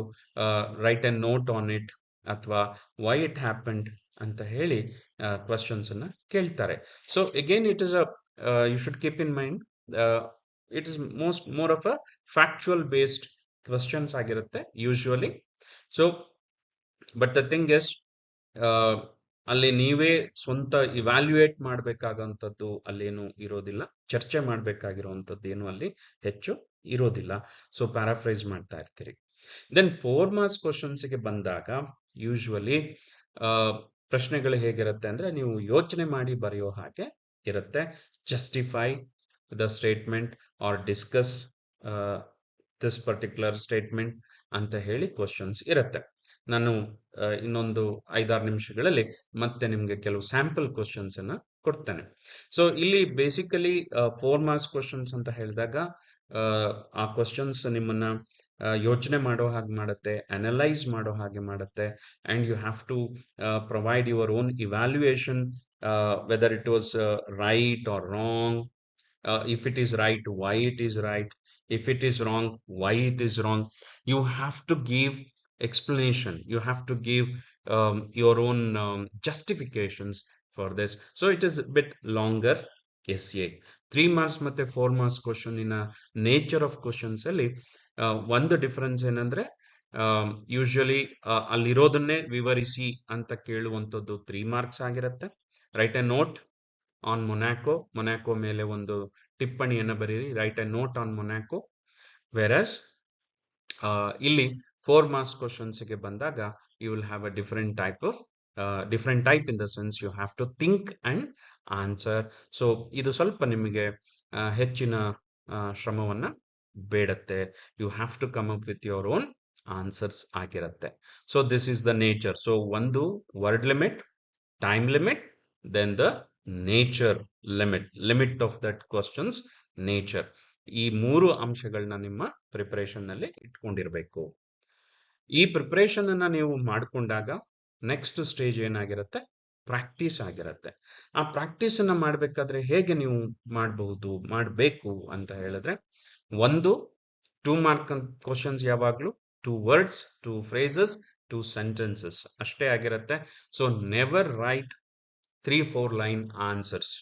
A: write a note on it ಅಥವಾ ವೈ ಇಟ್ ಹ್ಯಾಪನ್ಡ್ ಅಂತ ಹೇಳಿ ಕ್ವಶನ್ಸ್ ಅನ್ನ ಕೇಳ್ತಾರೆ. So again it is you should keep in mind, it is more of a factual based questions ಆಗಿರುತ್ತೆ usually. So but the thing is, ಅಲ್ಲಿ ನೀವೇ ಸ್ವಂತ evaluate ಮಾಡಬೇಕಾದಂಥದ್ದು ಅಲ್ಲೇನು ಇರೋದಿಲ್ಲ, ಚರ್ಚೆ ಮಾಡಬೇಕಾಗಿರುವಂಥದ್ದು ಏನು ಅಲ್ಲಿ ಹೆಚ್ಚು ಇರೋದಿಲ್ಲ. ಸೊ ಪ್ಯಾರಾಫ್ರೈಸ್ ಮಾಡ್ತಾ ಇರ್ತೀರಿ. ದೆನ್ 4 ಮಾರ್ಕ್ಸ್ ಕ್ವಶನ್ಸ್ ಗೆ ಬಂದಾಗ ಯೂಶುವಲಿ ಪ್ರಶ್ನೆಗಳು ಹೇಗಿರುತ್ತೆ ಅಂದ್ರೆ, ನೀವು ಯೋಚನೆ ಮಾಡಿ ಬರೆಯೋ ಹಾಗೆ ಇರುತ್ತೆ. Justify the statement or discuss this particular statement ಅಂತ ಹೇಳಿ ಕ್ವಶನ್ಸ್ ಇರುತ್ತೆ. ನಾನು ಇನ್ನೊಂದು 5-6 ನಿಮಿಷಗಳಲ್ಲಿ ಮತ್ತೆ ನಿಮ್ಗೆ ಕೆಲವು ಸ್ಯಾಂಪಲ್ ಕ್ವಶನ್ಸ್ ಅನ್ನ ಕೊಡ್ತೇನೆ. ಸೊ ಇಲ್ಲಿ ಬೇಸಿಕಲಿ 4 ಮಾರ್ಕ್ಸ್ ಕ್ವಶನ್ಸ್ ಅಂತ ಹೇಳಿದಾಗ ಆ ಕ್ವಶನ್ಸ್ ನಿಮ್ಮನ್ನ ಯೋಚನೆ ಮಾಡೋ ಹಾಗೆ ಮಾಡುತ್ತೆ, ಅನಲೈಸ್ ಮಾಡೋ ಹಾಗೆ ಮಾಡುತ್ತೆ, and you have to provide your own evaluation whether it was right or wrong. If it is right, why it is right. If it is wrong, why it is wrong. you have to give explanation, you have to give your own justifications for this. So it is a bit longer essay. 3 marks ಮತ್ತೆ 4 marks question in nature of questions ಅಲ್ಲಿ ಒಂದು difference ಏನಂದ್ರೆ usually ಅಲ್ಲಿರೋದನ್ನೇ ವಿವರಿಸಿ ಅಂತ ಕೇಳುವಂಥದ್ದು 3 marks ಆಗಿರುತ್ತೆ. Write a note on Monaco ಮೇಲೆ ಒಂದು ಟಿಪ್ಪಣಿಯನ್ನು ಬರೀರಿ, write a note on Monaco. Versus ಇಲ್ಲಿ 4 marks ಕ್ವಶನ್ಸ್ಗೆ ಬಂದಾಗ you will have a different type in the sense you have to think and answer. So ಇದು ಸ್ವಲ್ಪ ನಿಮಗೆ ಹೆಚ್ಚಿನ ಶ್ರಮವನ್ನ ಬೇಡತ್ತೆ. You have to come up with your own answers ಆಗಿರುತ್ತೆ. So this is the nature. So ಒಂದು word limit, time limit, then the nature limit of that questions nature. ಈ 3 ಅಂಶಗಳನ್ನ ನಿಮ್ಮ ಪ್ರಿಪರೇಷನ್ ನಲ್ಲಿ ಇಟ್ಕೊಂಡಿರ್ಬೇಕು. ಈ ಪ್ರಿಪರೇಷನ್ ಅನ್ನ ನೀವು ಮಾಡ್ಕೊಂಡಾಗ ನೆಕ್ಸ್ಟ್ ಸ್ಟೇಜ್ ಏನಾಗಿರುತ್ತೆ, ಪ್ರಾಕ್ಟೀಸ್ ಆಗಿರುತ್ತೆ. ಆ ಪ್ರಾಕ್ಟೀಸ್ ಅನ್ನ ಮಾಡ್ಬೇಕಾದ್ರೆ ಹೇಗೆ ನೀವು ಮಾಡಬೇಕು ಅಂತ ಹೇಳಿದ್ರೆ, ಒಂದು 2 mark ಕ್ವಶನ್ಸ್ ಯಾವಾಗ್ಲೂ 2 words, 2 phrases, 2 sentences ಅಷ್ಟೇ ಆಗಿರುತ್ತೆ. So never write 3-4 line answers,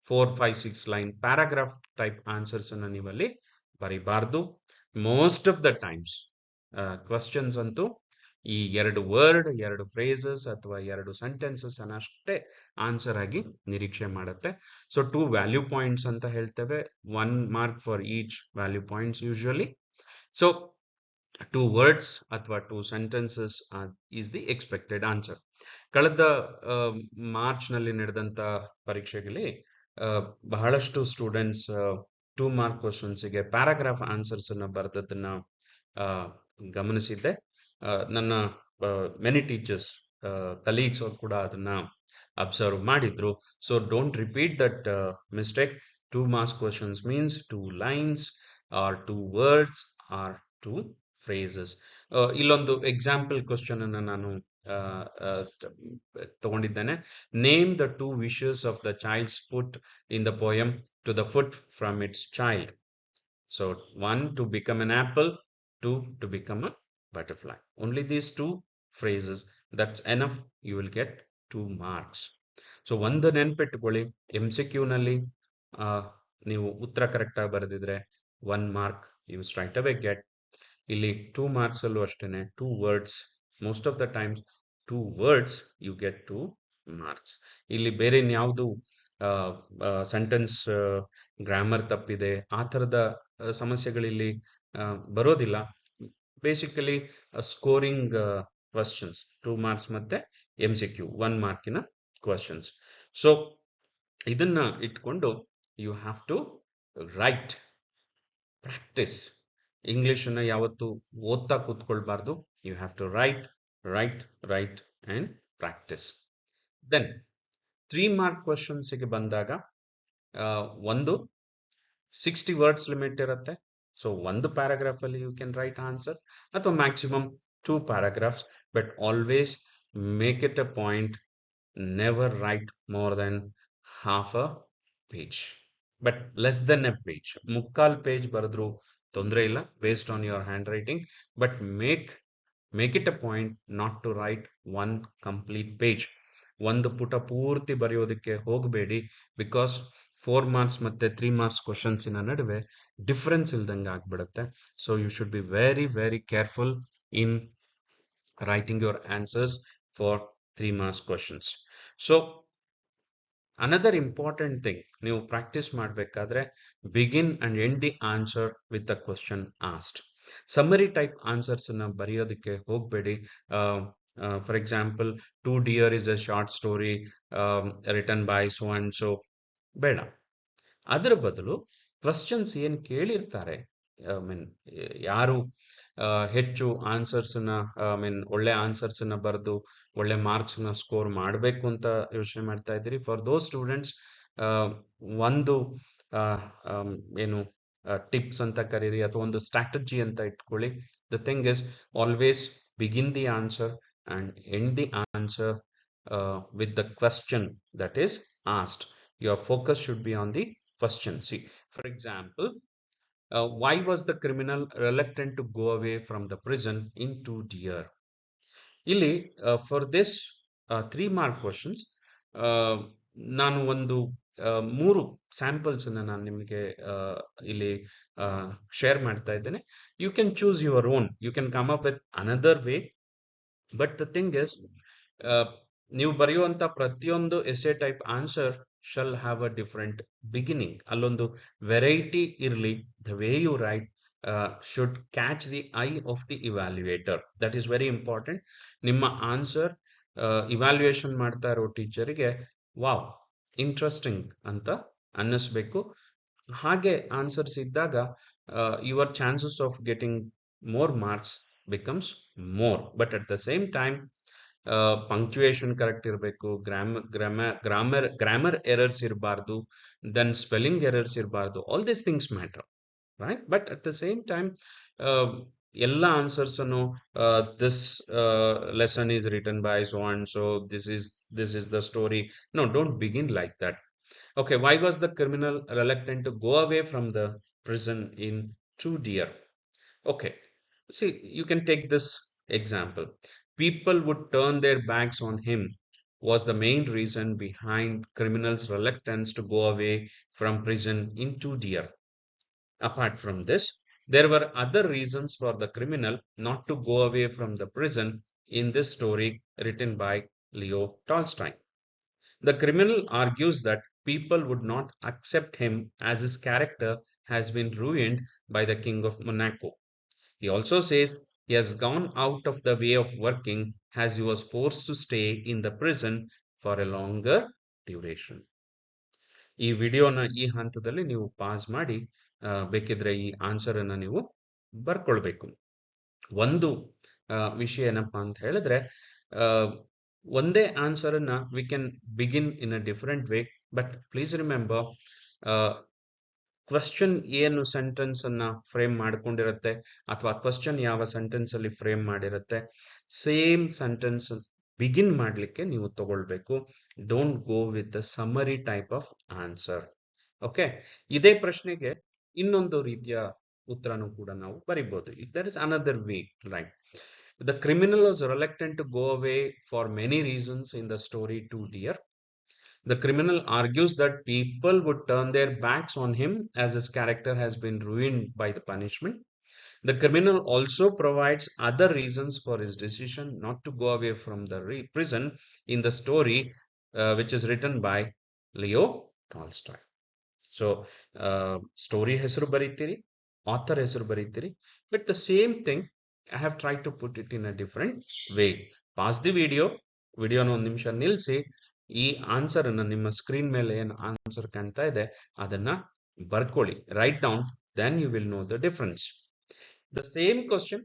A: 4-5-6 line paragraph type answers ಅನ್ನ ನೀವಲ್ಲಿ ಬರಿಬಾರ್ದು. Most of the times questions ಅಂತೂ ಈ 2 ವರ್ಡ್, 2 phrases ಅಥವಾ 2 sentences ಅನ್ನಷ್ಟೇ ಆನ್ಸರ್ ಆಗಿ ನಿರೀಕ್ಷೆ ಮಾಡುತ್ತೆ. ಸೊ 2 ವ್ಯಾಲ್ಯೂ ಪಾಯಿಂಟ್ಸ್ ಅಂತ ಹೇಳ್ತೇವೆ, 1 mark for each value points usually. So 2 words ಅಥವಾ 2 sentences is the expected answer. ಕಳೆದ ಮಾರ್ಚ್ ನಲ್ಲಿ ನಡೆದಂತ ಪರೀಕ್ಷೆಗಳಲ್ಲಿ ಬಹಳಷ್ಟು ಸ್ಟೂಡೆಂಟ್ಸ್ 2 mark ಕ್ವಶನ್ಸ್ಗೆ ಪ್ಯಾರಾಗ್ರಾಫ್ ಆನ್ಸರ್ಸ್ ಅನ್ನ ಬರೆದದ್ದನ್ನ ಗಮನಿಸಿದ್ದೆ. ನನ್ನ ಮೆನಿ ಟೀಚರ್ಸ್ ಕಲೀಗ್ಸ್ ಅವ್ರು ಕೂಡ ಅದನ್ನ ಅಬ್ಸರ್ವ್ ಮಾಡಿದ್ರು. So don't repeat that mistake. 2 marks questions means 2 lines or 2 words or 2 phrases. ಇಲ್ಲೊಂದು ಎಕ್ಸಾಂಪಲ್ ಕ್ವಶನ್ ಅನ್ನ ನಾನು ತಗೊಂಡಿದ್ದೇನೆ. Name the 2 wishes of the child's foot in the poem to the foot from its child. So 1 to become an apple, 2 to become a butterfly. Only these 2 phrases, that's enough. You will get 2 marks. So ಒಂದು ನೆನ್ಪಿಟ್ಕೊಳ್ಳಿ, MCQ ನಲ್ಲಿ ನೀವು ಉತ್ತರ correct ಆಗಿ ಬರೆದಿದ್ರೆ 1 mark you straight away get. ಇಲ್ಲಿ 2 marks ಅಲ್ಲೂ ಅಷ್ಟೇನೆ, 2 words, most of the times 2 words you get 2 marks. ಇಲ್ಲಿ ಬೇರೆ ಯಾವುದು ಸೆಂಟೆನ್ಸ್ ಗ್ರಾಮರ್ ತಪ್ಪಿದೆ ಆ ಥರದ ಸಮಸ್ಯೆಗಳಿಲ್ಲಿ ಬರೋದಿಲ್ಲ. ಬೇಸಿಕಲಿ ಸ್ಕೋರಿಂಗ್ ಕ್ವಶನ್ಸ್ 2 marks ಮತ್ತೆ MCQ 1 markನ ಕ್ವಶನ್ಸ್. ಸೊ ಇದನ್ನ ಇಟ್ಕೊಂಡು you have to write, practise. English ಅನ್ನ ಯಾವತ್ತು ಓದ್ತಾ ಕೂತ್ಕೊಳ್ಬಾರ್ದು. You have to write and practise. Then 3 mark ಕ್ವಶನ್ಸ್ಗೆ ಬಂದಾಗ ಒಂದು 60 words ಲಿಮಿಟ್ ಇರುತ್ತೆ. ಸೊ ಒಂದು ಪ್ಯಾರಾಗ್ರಾಫ್ ಅಲ್ಲಿ ಯು ಕ್ಯಾನ್ ರೈಟ್ ಆನ್ಸರ್ ಅಥವಾ maximum 2 paragraphs, but always make it a point, never write more than half a page, but less than a page. ಮುಕ್ಕಾಲ್ page ಬರೆದ್ರು ತೊಂದರೆ ಇಲ್ಲ, based on your handwriting, but make it a point not to write 1 complete page. ಒಂದು ಪುಟ ಪೂರ್ತಿ ಬರೆಯೋದಕ್ಕೆ ಹೋಗಬೇಡಿ, because 4 marks ಮತ್ತೆ 3 marks ಕ್ವಶನ್ಸಿನ ನಡುವೆ ಡಿಫರೆನ್ಸ್ ಇಲ್ದಂಗೆ ಆಗ್ಬಿಡುತ್ತೆ. So you should be very careful in writing your answers for 3 marks questions. So another important thing, ನೀವು ಪ್ರಾಕ್ಟೀಸ್ ಮಾಡಬೇಕಾದ್ರೆ begin and end the answer with a question asked. Summary type answers ಅನ್ನ ಬರೆಯೋದಕ್ಕೆ ಹೋಗಬೇಡಿ. For example, 2 deer is a short story written by so and so. ಬೇಡ. ಅದರ ಬದಲು questions ಏನ್ ಕೇಳಿರ್ತಾರೆ, ಯಾರು ಹೆಚ್ಚು ಆನ್ಸರ್ಸ್ ಒಳ್ಳೆ ಆನ್ಸರ್ಸ್ ಬರೆದು ಒಳ್ಳೆ ಮಾರ್ಕ್ಸ್ ಸ್ಕೋರ್ ಮಾಡಬೇಕು ಅಂತ ಯೋಚನೆ ಮಾಡ್ತಾ ಇದ್ದೀರಿ, ಫಾರ್ ದೋಸ್ ಸ್ಟೂಡೆಂಟ್ಸ್ ಒಂದು ಏನು ಟಿಪ್ಸ್ ಅಂತ ಕರೀರಿ ಅಥವಾ ಒಂದು ಸ್ಟ್ರಾಟಜಿ ಅಂತ ಇಟ್ಕೊಳ್ಳಿ. The thing is, always begin the answer and end the answer with the question that is asked. Your focus should be on the question. See, for example, Why was the criminal reluctant to go away from the prison in 2 year? ಇಲ್ಲಿ for this 3 mark questions ನಾನು ಒಂದು ಮೂರು samples ಅನ್ನ ನಾನು ನಿಮಗೆ ಇಲ್ಲಿ share ಮಾಡ್ತಾ ಇದ್ದೇನೆ. You can choose your own, you can come up with another way. But the thing is, ನೀವು ಬರೆಯುವಂತ ಪ್ರತಿಯೊಂದು essay type answer shall have a different beginning. ಅಲ್ಲೊಂದು ವೆರೈಟಿ ಇರಲಿ. The way you write should catch the eye of the evaluator. That is very important. ನಿಮ್ಮ answer evaluation ಮಾಡ್ತಾ ಇರೋ ಟೀಚರಿಗೆ wow interesting ಅಂತ ಅನ್ನಿಸ್ಬೇಕು. ಹಾಗೆ ಆನ್ಸರ್ಸ್ ಇದ್ದಾಗ your chances of getting more marks becomes more. But at the same time, punctuation correct ಇರಬೇಕು, grammar errors ಇರಬಾರ್ದು, then spelling errors ಇರಬಾರ್ದು. All these things matter, right? But at the same time, ಎಲ್ಲ answers ಅನ್ನು this lesson is written by so and so, this is the story. No, don't begin like that. Okay, why was the criminal reluctant to go away from the prison in 2 year? Okay, see, you can take this example. People would turn their backs on him was the main reason behind criminals' reluctance to go away from prison in 2 year. Apart from this, there were other reasons for the criminal not to go away from the prison in this story written by Leo Tolstoy. The criminal argues that people would not accept him as his character has been ruined by the King of Monaco. He also says he has gone out of the way of working as he was forced to stay in the prison for a longer duration. ಈ ವಿಡಿಯೋನ ಈ ಹಂತದಲ್ಲಿ ನೀವು pass ಮಾಡಿ ಬೇಕಿದ್ರೆ ಈ answer ಅನ್ನ ನೀವು ಬರ್ಕೊಳ್ಬೇಕು. ಒಂದು ವಿಷಯ ಏನಪ್ಪಾ ಅಂತ ಹೇಳಿದ್ರೆ, ಒಂದೇ ಆನ್ಸರ್ ಅನ್ನ we can begin in a different way. But please remember, question ಏನು ಸೆಂಟೆನ್ಸ್ ಅನ್ನ ಫ್ರೇಮ್ ಮಾಡ್ಕೊಂಡಿರುತ್ತೆ ಅಥವಾ ಕ್ವಶನ್ ಯಾವ ಸೆಂಟೆನ್ಸ್ ಅಲ್ಲಿ ಫ್ರೇಮ್ ಮಾಡಿರುತ್ತೆ, ಸೇಮ್ ಸೆಂಟೆನ್ಸ್ ಬಿಗಿನ್ ಮಾಡ್ಲಿಕ್ಕೆ ನೀವು ತಗೊಳ್ಬೇಕು. Don't go with the summary type of answer. Okay, ಇದೇ ಪ್ರಶ್ನೆಗೆ ಇನ್ನೊಂದು ರೀತಿಯ ಉತ್ತರನೂ ಕೂಡ ನಾವು ಬರಿಬಹುದು. There is another way, right? The criminal was reluctant to go away for many reasons in the story 2 year. The criminal argues that people would turn their backs on him as his character has been ruined by the punishment. The criminal also provides other reasons for his decision not to go away from the prison in the story, which is written by Leo Tolstoy. So, story ಹೆಸರು ಬರೀತೀರಿ, author ಹೆಸರು ಬರೀತೀರಿ, but the same thing I have tried to put it in a different way. Pause the video, ವಿಡಿಯೋನ ಒಂದು ನಿಮಿಷ ನಿಲ್ಲಿಸಿ, ಈ answer ಅನ್ನ ನಿಮ್ಮ screen ಮೇಲೆ ಏನು ಆನ್ಸರ್ ಕಾಣ್ತಾ ಇದೆ ಅದನ್ನ ಬರ್ಕೊಳ್ಳಿ. Write down, then you will know the difference. The same question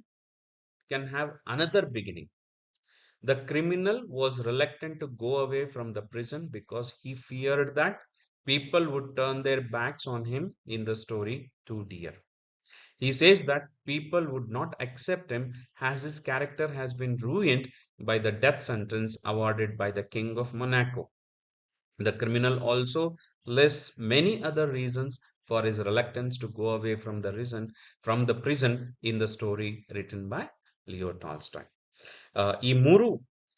A: can have another beginning. The criminal was reluctant to go away from the prison because he feared that people would turn their backs on him in the story 2 year. He says that people would not accept him as his character has been ruined by the death sentence awarded by the King of Monaco. The criminal also lists many other reasons for his reluctance to go away from the prison in the story written by Leo Tolstoy. ಈ ಮೂರು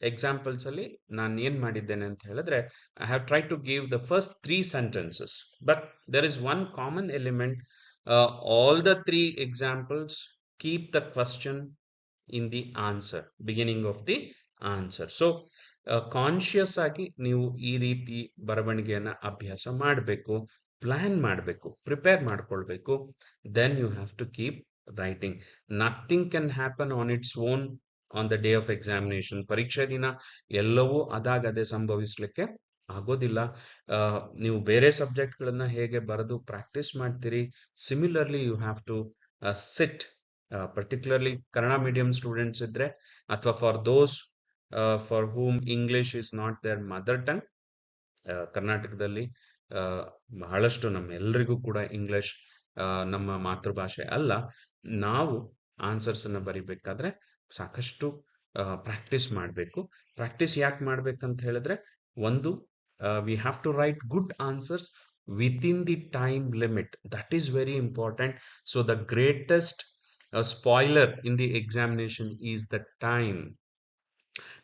A: examples ಅಲ್ಲಿ ನಾನು ಏನ್ ಮಾಡಿದ್ದೇನೆ ಅಂತ ಹೇಳಿದ್ರೆ, I have try to give the first 3 sentences, but there is one common element. All the 3 examples keep the question in the answer, beginning of the answer. So conscious ಆಗಿ ನೀವು ಈ ರೀತಿ ಬರವಣಿಗೆಯನ್ನ ಅಭ್ಯಾಸ ಮಾಡಬೇಕು, ಪ್ಲಾನ್ ಮಾಡಬೇಕು, ಪ್ರಿಪೇರ್ ಮಾಡ್ಕೊಳ್ಬೇಕು. Then you have to keep writing. Nothing can happen on its own on the day of examination. ಪರೀಕ್ಷೆ ದಿನ ಎಲ್ಲವೂ ಅದಾಗದೆ ಸಂಭವಿಸ್ಲಿಕ್ಕೆ ಆಗೋದಿಲ್ಲ. ನೀವು ಬೇರೆ ಸಬ್ಜೆಕ್ಟ್ಗಳನ್ನ ಹೇಗೆ ಬರೆದು ಪ್ರಾಕ್ಟೀಸ್ ಮಾಡ್ತೀರಿ, similarly you have to sit. Particularly Kannada medium students ಇದ್ರೆ, ಅಥವಾ for those for whom English is not their mother tongue. ಕರ್ನಾಟಕದಲ್ಲಿ ಬಹಳಷ್ಟು ನಮ್ಮೆಲ್ಲರಿಗೂ ಕೂಡ ಇಂಗ್ಲಿಷ್ ನಮ್ಮ ಮಾತೃಭಾಷೆ ಅಲ್ಲ. ನಾವು ಆನ್ಸರ್ಸ್ ಅನ್ನ ಬರಿಬೇಕಾದ್ರೆ ಸಾಕಷ್ಟು ಪ್ರಾಕ್ಟೀಸ್ ಮಾಡಬೇಕು. ಪ್ರಾಕ್ಟೀಸ್ ಯಾಕೆ ಮಾಡ್ಬೇಕಂತ ಹೇಳಿದ್ರೆ, ಒಂದು, we have to write good answers within the time limit. That is very important. So the greatest spoiler in the examination is the time.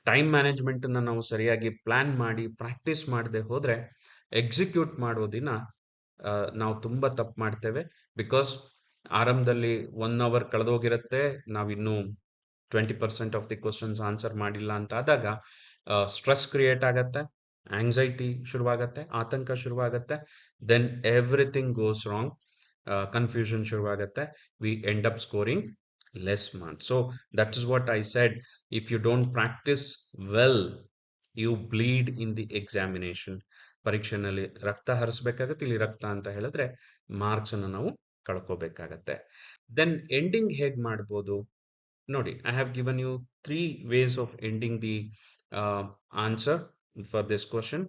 A: Time management ನಾವು ಸರಿಯಾಗಿ ಪ್ಲಾನ್ ಮಾಡಿ ಪ್ರಾಕ್ಟೀಸ್ ಮಾಡದೆ ಹೋದ್ರೆ ಎಕ್ಸಿಕ್ಯೂಟ್ ಮಾಡೋ ದಿನ ನಾವು ತುಂಬಾ ತಪ್ಪು ಮಾಡ್ತೇವೆ. ಬಿಕಾಸ್ ಆರಂಭದಲ್ಲಿ 1 hour ಕಳೆದೋಗಿರುತ್ತೆ, ನಾವಿನ್ನು 20% ಆಫ್ ದಿ ಕ್ವಶನ್ಸ್ ಆನ್ಸರ್ ಮಾಡಿಲ್ಲ ಅಂತ ಆದಾಗ ಸ್ಟ್ರೆಸ್ ಕ್ರಿಯೇಟ್ ಆಗತ್ತೆ, ಆಂಗ್ಸೈಟಿ ಶುರುವಾಗತ್ತೆ, ಆತಂಕ ಶುರುವಾಗತ್ತೆ. Then everything goes wrong, confusion ಶುರುವಾಗತ್ತೆ. We end up scoring less marks. So that is what I said. If you don't practice well, you bleed in the examination. ಪರೀಕ್ಷೆನಲ್ಲಿ ರಕ್ತ ಹರಿಸ್ಬೇಕಾಗತ್ತೆ, ಇಲ್ಲಿ ರಕ್ತ ಅಂತ ಹೇಳಿದ್ರೆ ಮಾರ್ಕ್ಸ್ ಅನ್ನು ನಾವು ಕಳ್ಕೋಬೇಕಾಗತ್ತೆ. ದೆನ್ ಎಂಡಿಂಗ್ ಹೇಗ್ ಮಾಡ್ಬೋದು ನೋಡಿ, I have given you 3 ways of ending the answer for this question.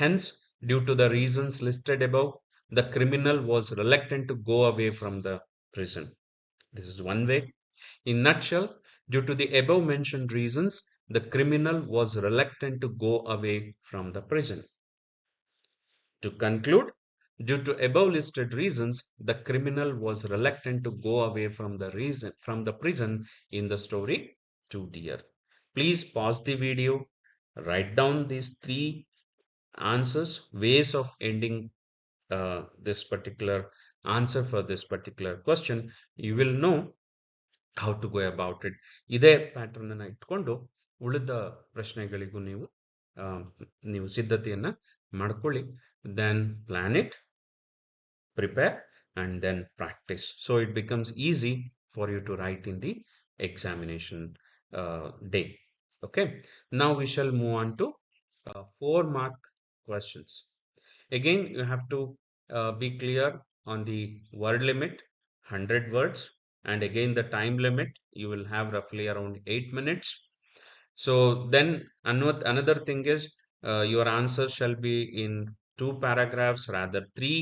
A: Hence, due to the reasons listed above, the criminal was reluctant to go away from the prison. This is one way. In nutshell, due to the above mentioned reasons, the criminal was reluctant to go away from the prison. To conclude, due to above listed reasons, the criminal was reluctant to go away from the prison in the story Two Deer. Please pause the video, write down these 3 answers, ways of ending this particular answer for this particular question. You will know how to go about it. ಇದೇ pattern ಅನ್ನ ಇಟ್ಕೊಂಡು ಉಳಿದ ಪ್ರಶ್ನೆಗಳಿಗೂ ನೀವು ಸಿದ್ಧತೆಯನ್ನ ಮಾಡ್ಕೊಳ್ಳಿ. Then plan it, prepare, and then practice. So it becomes easy for you to write in the examination day. Okay. Now we shall move on to 4-mark questions. Again, you have to be clear on the word limit, 100 words. And again, the time limit, you will have roughly around 8 minutes. So then another thing is your answer shall be in 2 paragraphs, rather 3.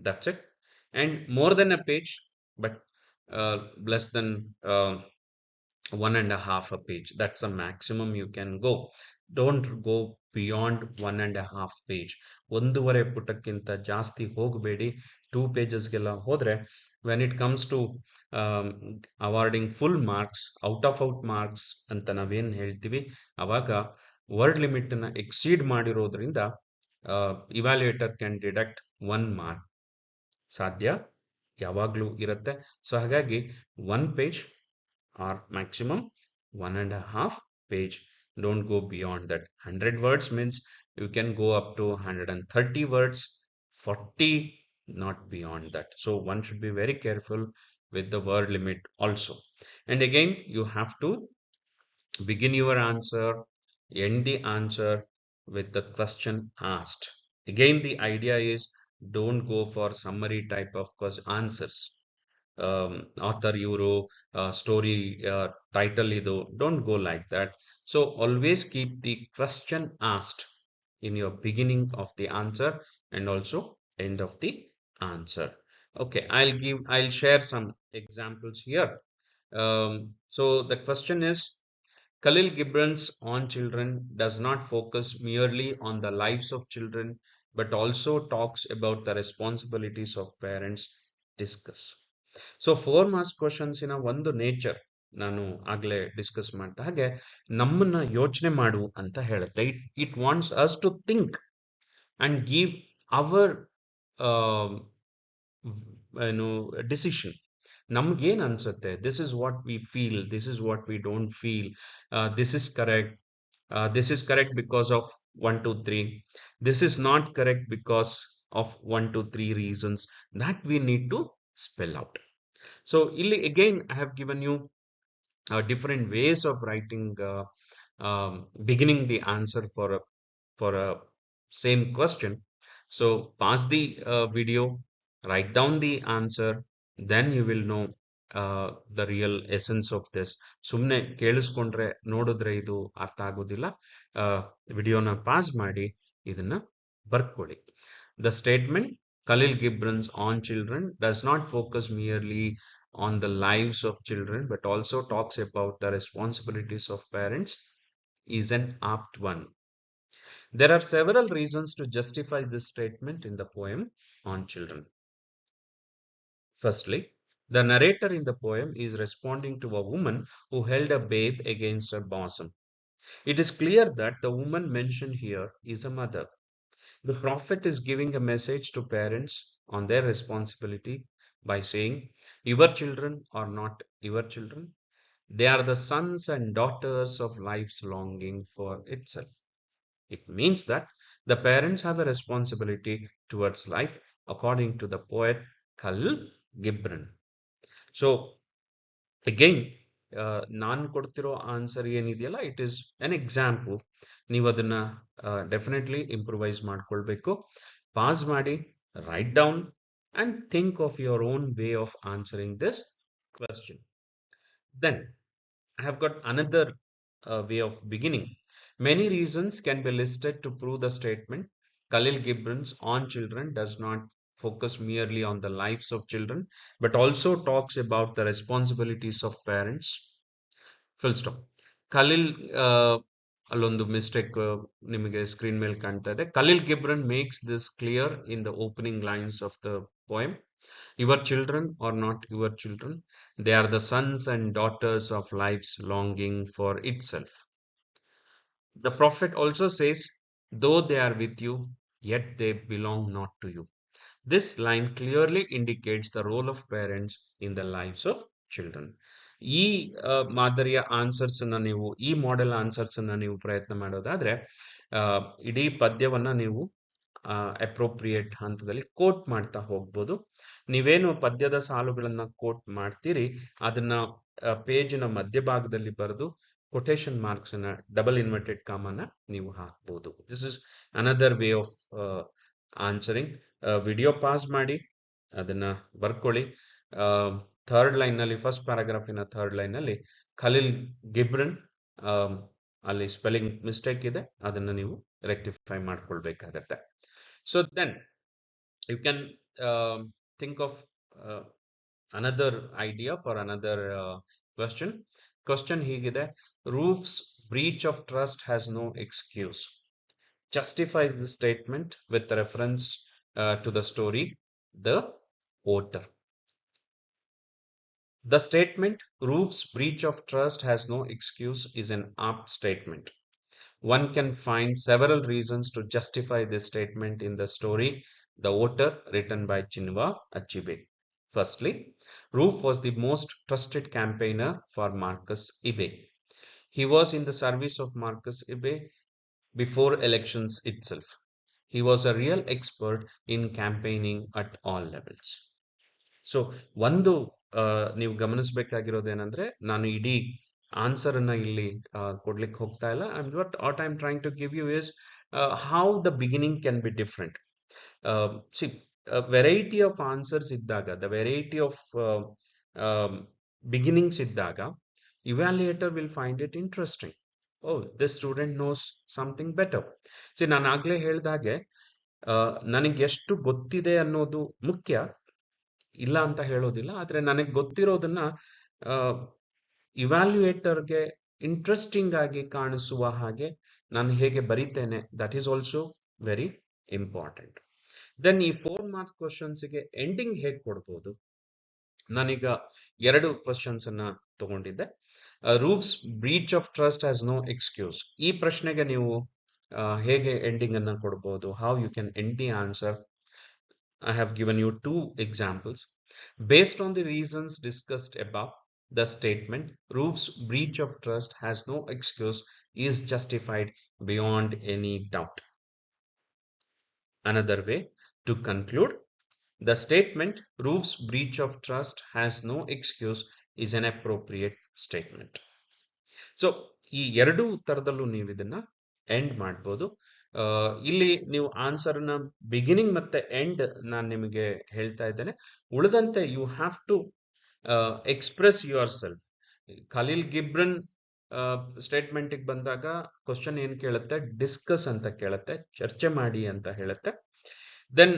A: That's it. And more than a page, but less than 1.5 a page. That's the maximum you can go. Don't go beyond 1.5 page. ಒಂದೂವರೆ ಪುಟಕ್ಕಿಂತ ಜಾಸ್ತಿ ಹೋಗಬೇಡಿ. 2 pagesಗೆಲ್ಲ ಹೋದ್ರೆ when it comes to awarding full marks, out of marks ಅಂತ ನಾವೇನ್ ಹೇಳ್ತೀವಿ, ಅವಾಗ word limit ಅನ್ನ exceed ಮಾಡಿರೋದ್ರಿಂದ ಇವ್ಯಾಲ್ಯೂಯೇಟರ್ ಕ್ಯಾನ್ ಡಿಡಕ್ಟ್ 1 mark ಸಾಧ್ಯ ಯಾವಾಗ್ಲೂ ಇರುತ್ತೆ. ಸೊ ಹಾಗಾಗಿ 1 page or maximum 1.5 page. Don't go beyond that. 100 words means you can go up to 130 words, 40, not beyond that. So one should be very careful with the word limit also. And again, you have to begin your answer, end the answer with the question asked. Again, the idea is don't go for summary type of answers. Author euro story title idu, don't go like that. So always keep the question asked in your beginning of the answer and also end of the answer. Okay, I'll share some examples here. So the question is, Khalil Gibran's On Children does not focus merely on the lives of children but also talks about the responsibilities of parents. Discuss. So 4 marks ಕ್ವಶನ್ಸಿನ ಒಂದು nature ನಾನು ಆಗ್ಲೇ discuss ಮಾಡ್ತಾ ಹಾಗೆ ನಮ್ಮನ್ನ ಯೋಚನೆ ಮಾಡು ಅಂತ ಹೇಳುತ್ತೆ. It wants us to think and give our decision. ನಮ್ಗೇನ್ ಅನ್ಸುತ್ತೆ, this is what we feel, this is what we don't feel, this is correct, this is correct because of 1 2 3, this is not correct because of 1 2 3 reasons that we need to spell out. So again, I have given you different ways of writing beginning the answer for a same question. So pause the video, write down the answer, then you will know the real essence of this. ಸುಮ್ನೆ ಕೇಳಿಸ್ಕೊಂಡ್ರೆ ನೋಡಿದ್ರೆ ಇದು ಅರ್ಥ ಆಗೋದಿಲ್ಲ. ವಿಡಿಯೋನ pass ಮಾಡಿ ಇದನ್ನ ಬರ್ಕೊಳ್ಳಿ. The statement Khalil Gibran's On Children does not focus merely on the lives of children but also talks about the responsibilities of parents is an apt one. There are several reasons to justify this statement in the poem on children. Firstly, the narrator in the poem is responding to a woman who held a babe against her bosom. It is clear that the woman mentioned here is a mother. The prophet is giving a message to parents on their responsibility by saying, your children are not your children. They are the sons and daughters of life's longing for itself. It means that the parents have a responsibility towards life, according to the poet Khalil Gibran. So, again, ನಾನು ಕೊಡ್ತಿರೋ answer ಏನಿದೆಯಲ್ಲ, it is an example. ನೀವು ಅದನ್ನ definitely improvise ಮಾಡ್ಕೊಳ್ಬೇಕು. Pass ಮಾಡಿ, write down and think of your own way of answering this question. Then I have got another way of beginning. Many reasons can be listed to prove the statement. Khalil Gibran's On Children does not focus merely on the lives of children, but also talks about the responsibilities of parents. Full stop. Khalil, ಅಲ್ಲೊಂದು mistake ನಿಮಗೆ screen ಮೇಲೆ ಕಾಣ್ತಾ ಇದೆ. Khalil Gibran makes this clear in the opening lines of the poem. Your children are not your children. They are the sons and daughters of life's longing for itself. The prophet also says, though they are with you, yet they belong not to you. This line clearly indicates the role of parents in the lives of children. ಈ ಮಾದರಿಯ answers ಅನ್ನ ನೀವು, ಈ model answers ಅನ್ನ ನೀವು ಪ್ರಯತ್ನ ಮಾಡೋದಾದ್ರೆ ಇಡೀ ಪದ್ಯವನ್ನ ನೀವು ಅಪ್ರೋಪ್ರಿಯೇಟ್ ಹಂತದಲ್ಲಿ ಕೋಟ್ ಮಾಡ್ತಾ ಹೋಗ್ಬೋದು. ನೀವೇನು ಪದ್ಯದ ಸಾಲುಗಳನ್ನ ಕೋಟ್ ಮಾಡ್ತೀರಿ ಅದನ್ನ ಪೇಜಿನ ಮಧ್ಯಭಾಗದಲ್ಲಿ ಬರೆದು ಕೊಟೇಶನ್ ಮಾರ್ಕ್ಸ್ ಅನ್ನ, ಡಬಲ್ ಇನ್ವರ್ಟೆಡ್ ಕಾಮನ ನೀವು ಹಾಕ್ಬೋದು. This is another way of answering. Video pass ಮಾಡಿ ಅದನ್ನ ಬರ್ಕೊಳ್ಳಿ. ಥರ್ಡ್ ಲೈನ್ ನಲ್ಲಿ, ಫಸ್ಟ್ ಪ್ಯಾರಾಗ್ರಾಫಿನ ಥರ್ಡ್ ಲೈನ್ ನಲ್ಲಿ ಖಲೀಲ್ ಗಿಬ್ರನ್ ಅಲ್ಲಿ ಸ್ಪೆಲ್ಲಿಂಗ್ ಮಿಸ್ಟೇಕ್ ಇದೆ, ಅದನ್ನ ನೀವು ರೆಕ್ಟಿಫೈ ಮಾಡ್ಕೊಳ್ಬೇಕಾಗತ್ತೆ. So then you can think of another idea for another question. Question ಹೀಗಿದೆ, Roof's breach of trust has no excuse. Justifies the statement with reference to the story, The Otter. The statement, Roof's breach of trust has no excuse, is an apt statement. One can find several reasons to justify this statement in the story, The Otter, written by Chinua Achebe. Firstly, Roof was the most trusted campaigner for Marcus Ibe. He was in the service of Marcus Ibe before elections itself. He was a real expert in campaigning at all levels. So ಒಂದು ನೀವು ಗಮನಿಸಬೇಕಾಗಿರೋದೇನೆಂದ್ರೆ, ನಾನು ಇಡೀ answer ಅನ್ನ ಇಲ್ಲಿ ಕೊಡ್ಲಿಕ್ಕೆ ಹೋಗ್ತಾ ಇಲ್ಲ. What I am trying to give you is how the beginning can be different. See, variety of answers ಇದ್ದಾಗ, ದ ವೆರೈಟಿ ಆಫ್ ಬಿಗಿನಿಂಗ್ಸ್ ಇದ್ದಾಗ, evaluator will find it interesting. Oh, this student knows something better. See, ನಾನು ಆಗ್ಲೇ ಹೇಳ್ದಾಗೆ ನನಗೆ ಎಷ್ಟು ಗೊತ್ತಿದೆ ಅನ್ನೋದು ಮುಖ್ಯ, ಇಲ್ಲ ಅಂತ ಹೇಳೋದಿಲ್ಲ. ಆದ್ರೆ ನನಗೆ ಗೊತ್ತಿರೋದನ್ನ ಇವ್ಯಾಲ್ಯೂಯೇಟರ್ಗೆ ಇಂಟ್ರೆಸ್ಟಿಂಗ್ ಆಗಿ ಕಾಣಿಸುವ ಹಾಗೆ ನಾನು ಹೇಗೆ ಬರೀತೇನೆ, that is also very important. Then ಈ 4 ಮಾರ್ಕ್ಸ್ ಕ್ವಶನ್ಸ್ಗೆ ಎಂಡಿಂಗ್ ಹೇಗೆ ಕೊಡ್ಬೋದು? ನಾನೀಗ 2 ಕ್ವಶನ್ಸ್ ಅನ್ನ ತಗೊಂಡಿದ್ದೆ. Roofs breach of trust has no excuse. ಈ ಪ್ರಶ್ನೆಗೆ ನೀವು ಹೇಗೆ ಎಂಡಿಂಗ್ ಅನ್ನ ಕೊಡ್ಬೋದು? How you can end the answer? I have given you 2 examples. Based on the reasons discussed above, the statement, Roof's breach of trust has no excuse, is justified beyond any doubt. Another way to conclude, the statement, Roof's breach of trust has no excuse, is an appropriate statement. So, ಈ 2 ತರದಲ್ಲೂ ನೀವು ಇದನ್ನ end ಮಾಡ್ಬೋದು. ಇಲ್ಲಿ ನೀವು answer ನ beginning ಮತ್ತೆ end ನಾನು ನಿಮಗೆ ಹೇಳ್ತಾ ಇದ್ದೇನೆ. ಉಳಿದಂತೆ you have to express yourself. Khalil Gibran statement ಬಂದಾಗ ಕ್ವಶನ್ ಏನ್ ಕೇಳುತ್ತೆ? ಡಿಸ್ಕಸ್ ಅಂತ ಕೇಳುತ್ತೆ, ಚರ್ಚೆ ಮಾಡಿ ಅಂತ ಹೇಳುತ್ತೆ. Then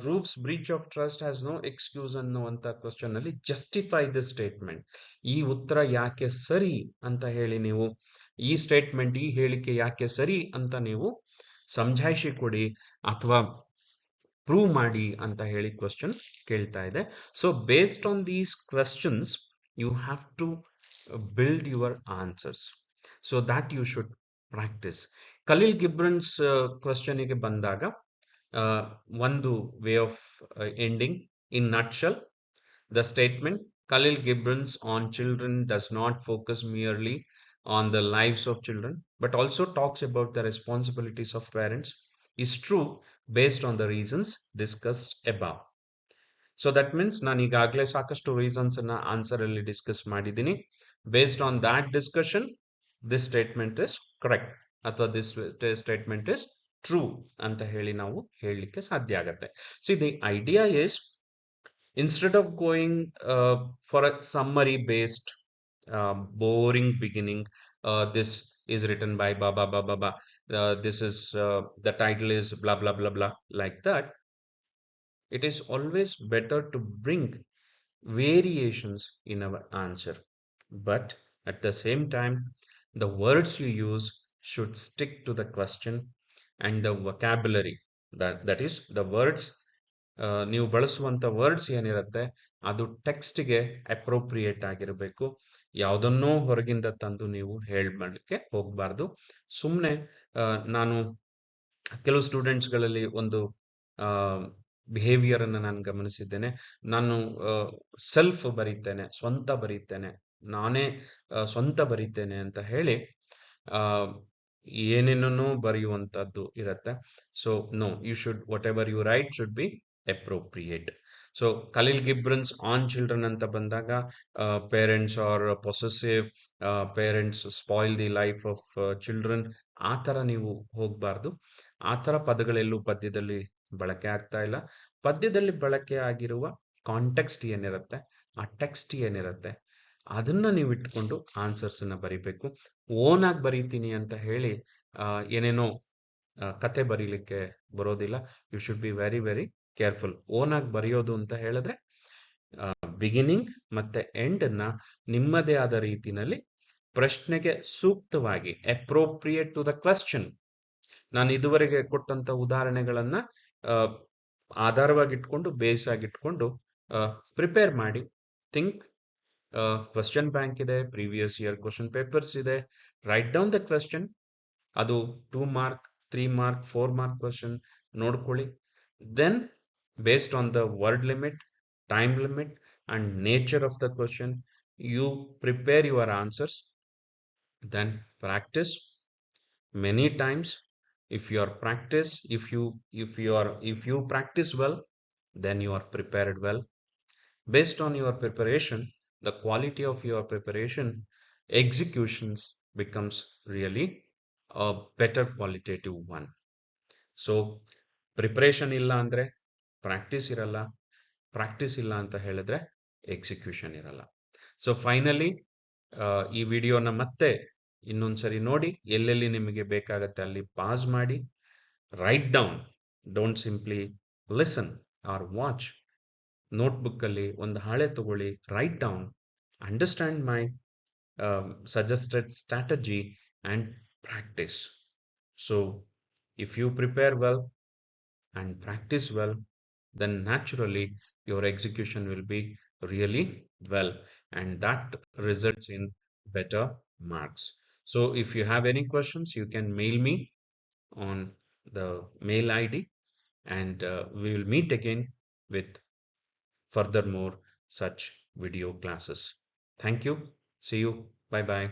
A: roofs breach of trust has no excuse ಅನ್ನುವಂತ ಕ್ವಶನ್ ಅಲ್ಲಿ ಜಸ್ಟಿಫೈ ದ ಸ್ಟೇಟ್ಮೆಂಟ್. ಈ ಉತ್ತರ ಯಾಕೆ ಸರಿ ಅಂತ ಹೇಳಿ ನೀವು, ಈ ಸ್ಟೇಟ್ಮೆಂಟ್, ಈ ಹೇಳಿಕೆ ಯಾಕೆ ಸರಿ ಅಂತ ನೀವು ಸಮಜಾಯಿಷಿ ಕೊಡಿ ಅಥವಾ ಪ್ರೂವ್ ಮಾಡಿ ಅಂತ ಹೇಳಿ ಕ್ವಶನ್ ಕೇಳ್ತಾ ಇದೆ. So based on these questions you have to build your answers, so that you should practice. Khalil Gibran's ಕ್ವಶನಿಗೆ ಬಂದಾಗ ಒಂದು way of ending in nutshell the statement Khalil Gibran's on children does not focus merely on the lives of children but also talks about the responsibilities of parents is true based on the reasons discussed above. So that means ನಾನು ಈಗಾಗಲೇ ಸಾಕಷ್ಟು reasons ಅನ್ನ answer ಅಲ್ಲಿ discuss ಮಾಡಿದ್ದೀನಿ. Based on that discussion this statement is correct ಅಥವಾ this statement is true ಅಂತ ಹೇಳಿ ನಾವು ಹೇಳಲಿಕ್ಕೆ ಸಾಧ್ಯ ಆಗತ್ತೆ. See the idea is instead of going for a summary based boring beginning, this is written by baba baba baba, this is the title is blah blah blah blah, like that, it is always better to bring variations in our answer, but at the same time the words you use should stick to the question and the vocabulary, that is the words ನೀವು ಬಳಸುವಂತ words ಏನಿರುತ್ತೆ ಅದು ಟೆಕ್ಸ್ಟ್ಗೆ appropriate ಆಗಿರಬೇಕು. ಯಾವುದನ್ನೋ ಹೊರಗಿಂದ ತಂದು ನೀವು ಮಾಡಲಿಕ್ಕೆ ಹೋಗಬಾರ್ದು. ಸುಮ್ಮನೆ ನಾನು ಕೆಲವು ಸ್ಟೂಡೆಂಟ್ಸ್ಗಳಲ್ಲಿ ಒಂದು ಬಿಹೇವಿಯರ್ ಅನ್ನು ನಾನು ಗಮನಿಸಿದ್ದೇನೆ. ನಾನು ಸೆಲ್ಫ್ ಬರೀತೇನೆ, ಸ್ವಂತ ಬರೀತೇನೆ, ನಾನೇ ಸ್ವಂತ ಬರೀತೇನೆ ಅಂತ ಹೇಳಿ ಏನೇನೋ ಬರೆಯುವಂತದ್ದು ಇರುತ್ತೆ. So no, you should whatever you write should be appropriate. So Khalil Gibran's on children ಅಂತ ಬಂದಾಗ parents are possessive, parents spoil the life of children, ಆ ಥರ ನೀವು ಹೋಗಬಾರ್ದು. ಆ ಥರ ಪದಗಳೆಲ್ಲೂ ಪದ್ಯದಲ್ಲಿ ಬಳಕೆ ಆಗ್ತಾ ಇಲ್ಲ. ಪದ್ಯದಲ್ಲಿ ಬಳಕೆ ಆಗಿರುವ ಕಾಂಟೆಕ್ಸ್ಟ್ ಏನಿರುತ್ತೆ, ಆ ಟೆಕ್ಸ್ಟ್ ಏನಿರುತ್ತೆ ಅದನ್ನ ನೀವು ಇಟ್ಕೊಂಡು ಆನ್ಸರ್ಸ್ ಅನ್ನ ಬರಿಬೇಕು. ಓನ್ ಆಗಿ ಬರೀತೀನಿ ಅಂತ ಹೇಳಿ ಏನೇನೋ ಕತೆ ಬರೀಲಿಕ್ಕೆ ಬರೋದಿಲ್ಲ. You should be very very careful. Own ಆಗಿ ಬರೆಯೋದು ಅಂತ ಹೇಳಿದ್ರೆ ಬಿಗಿನಿಂಗ್ ಮತ್ತೆ ಎಂಡ್ ಅನ್ನ ನಿಮ್ಮದೇ ಆದ ರೀತಿನಲ್ಲಿ ಪ್ರಶ್ನೆಗೆ ಸೂಕ್ತವಾಗಿ ಅಪ್ರೋಪ್ರಿಯೇಟ್ ಟು ದ ಕ್ವೆಶ್ಚನ್. ನಾನು ಇದುವರೆಗೆ ಕೊಟ್ಟಂತ ಉದಾಹರಣೆಗಳನ್ನ ಆಧಾರವಾಗಿಟ್ಕೊಂಡು ಬೇಸ್ ಆಗಿಟ್ಕೊಂಡು ಪ್ರಿಪೇರ್ ಮಾಡಿ. ಥಿಂಕ್, ಕ್ವೆಶ್ಚನ್ ಬ್ಯಾಂಕ್ ಇದೆ, ಪ್ರೀವಿಯಸ್ ಇಯರ್ ಕ್ವೆಶ್ಚನ್ ಪೇಪರ್ಸ್ ಇದೆ, ರೈಟ್ ಡೌನ್ ದ ಕ್ವೆಶ್ಚನ್. ಅದು 2 ಮಾರ್ಕ್ 3 ಮಾರ್ಕ್ 4 ಮಾರ್ಕ್ ಕ್ವೆಶ್ಚನ್ ನೋಡ್ಕೊಳ್ಳಿ. Then based on the word limit, time limit and nature of the question, you prepare your answers, then practice many times. If you practice well, then you are prepared well. Based on your preparation, the quality of your preparation, executions becomes really a better qualitative one. So preparation illa andre practice ಇರಲ್ಲ, practice ಇಲ್ಲ ಅಂತ ಹೇಳಿದ್ರೆ execution ಇರಲ್ಲ. So finally ಈ ವಿಡಿಯೋನ ಮತ್ತೆ ಇನ್ನೊಂದ್ಸರಿ ನೋಡಿ, ಎಲ್ಲೆಲ್ಲಿ ನಿಮಗೆ ಬೇಕಾಗತ್ತೆ ಅಲ್ಲಿ ಪಾಸ್ ಮಾಡಿ, write down, don't simply listen or watch. Notebook ಅಲ್ಲಿ ಒಂದು ಹಾಳೆ ತಗೊಳ್ಳಿ, write down, understand my suggested strategy and practice. So if you prepare well and practice well, then naturally your execution will be really well, and that results in better marks. So if you have any questions, you can mail me on the mail ID, and we will meet again with furthermore such video classes. Thank you. See you. Bye bye.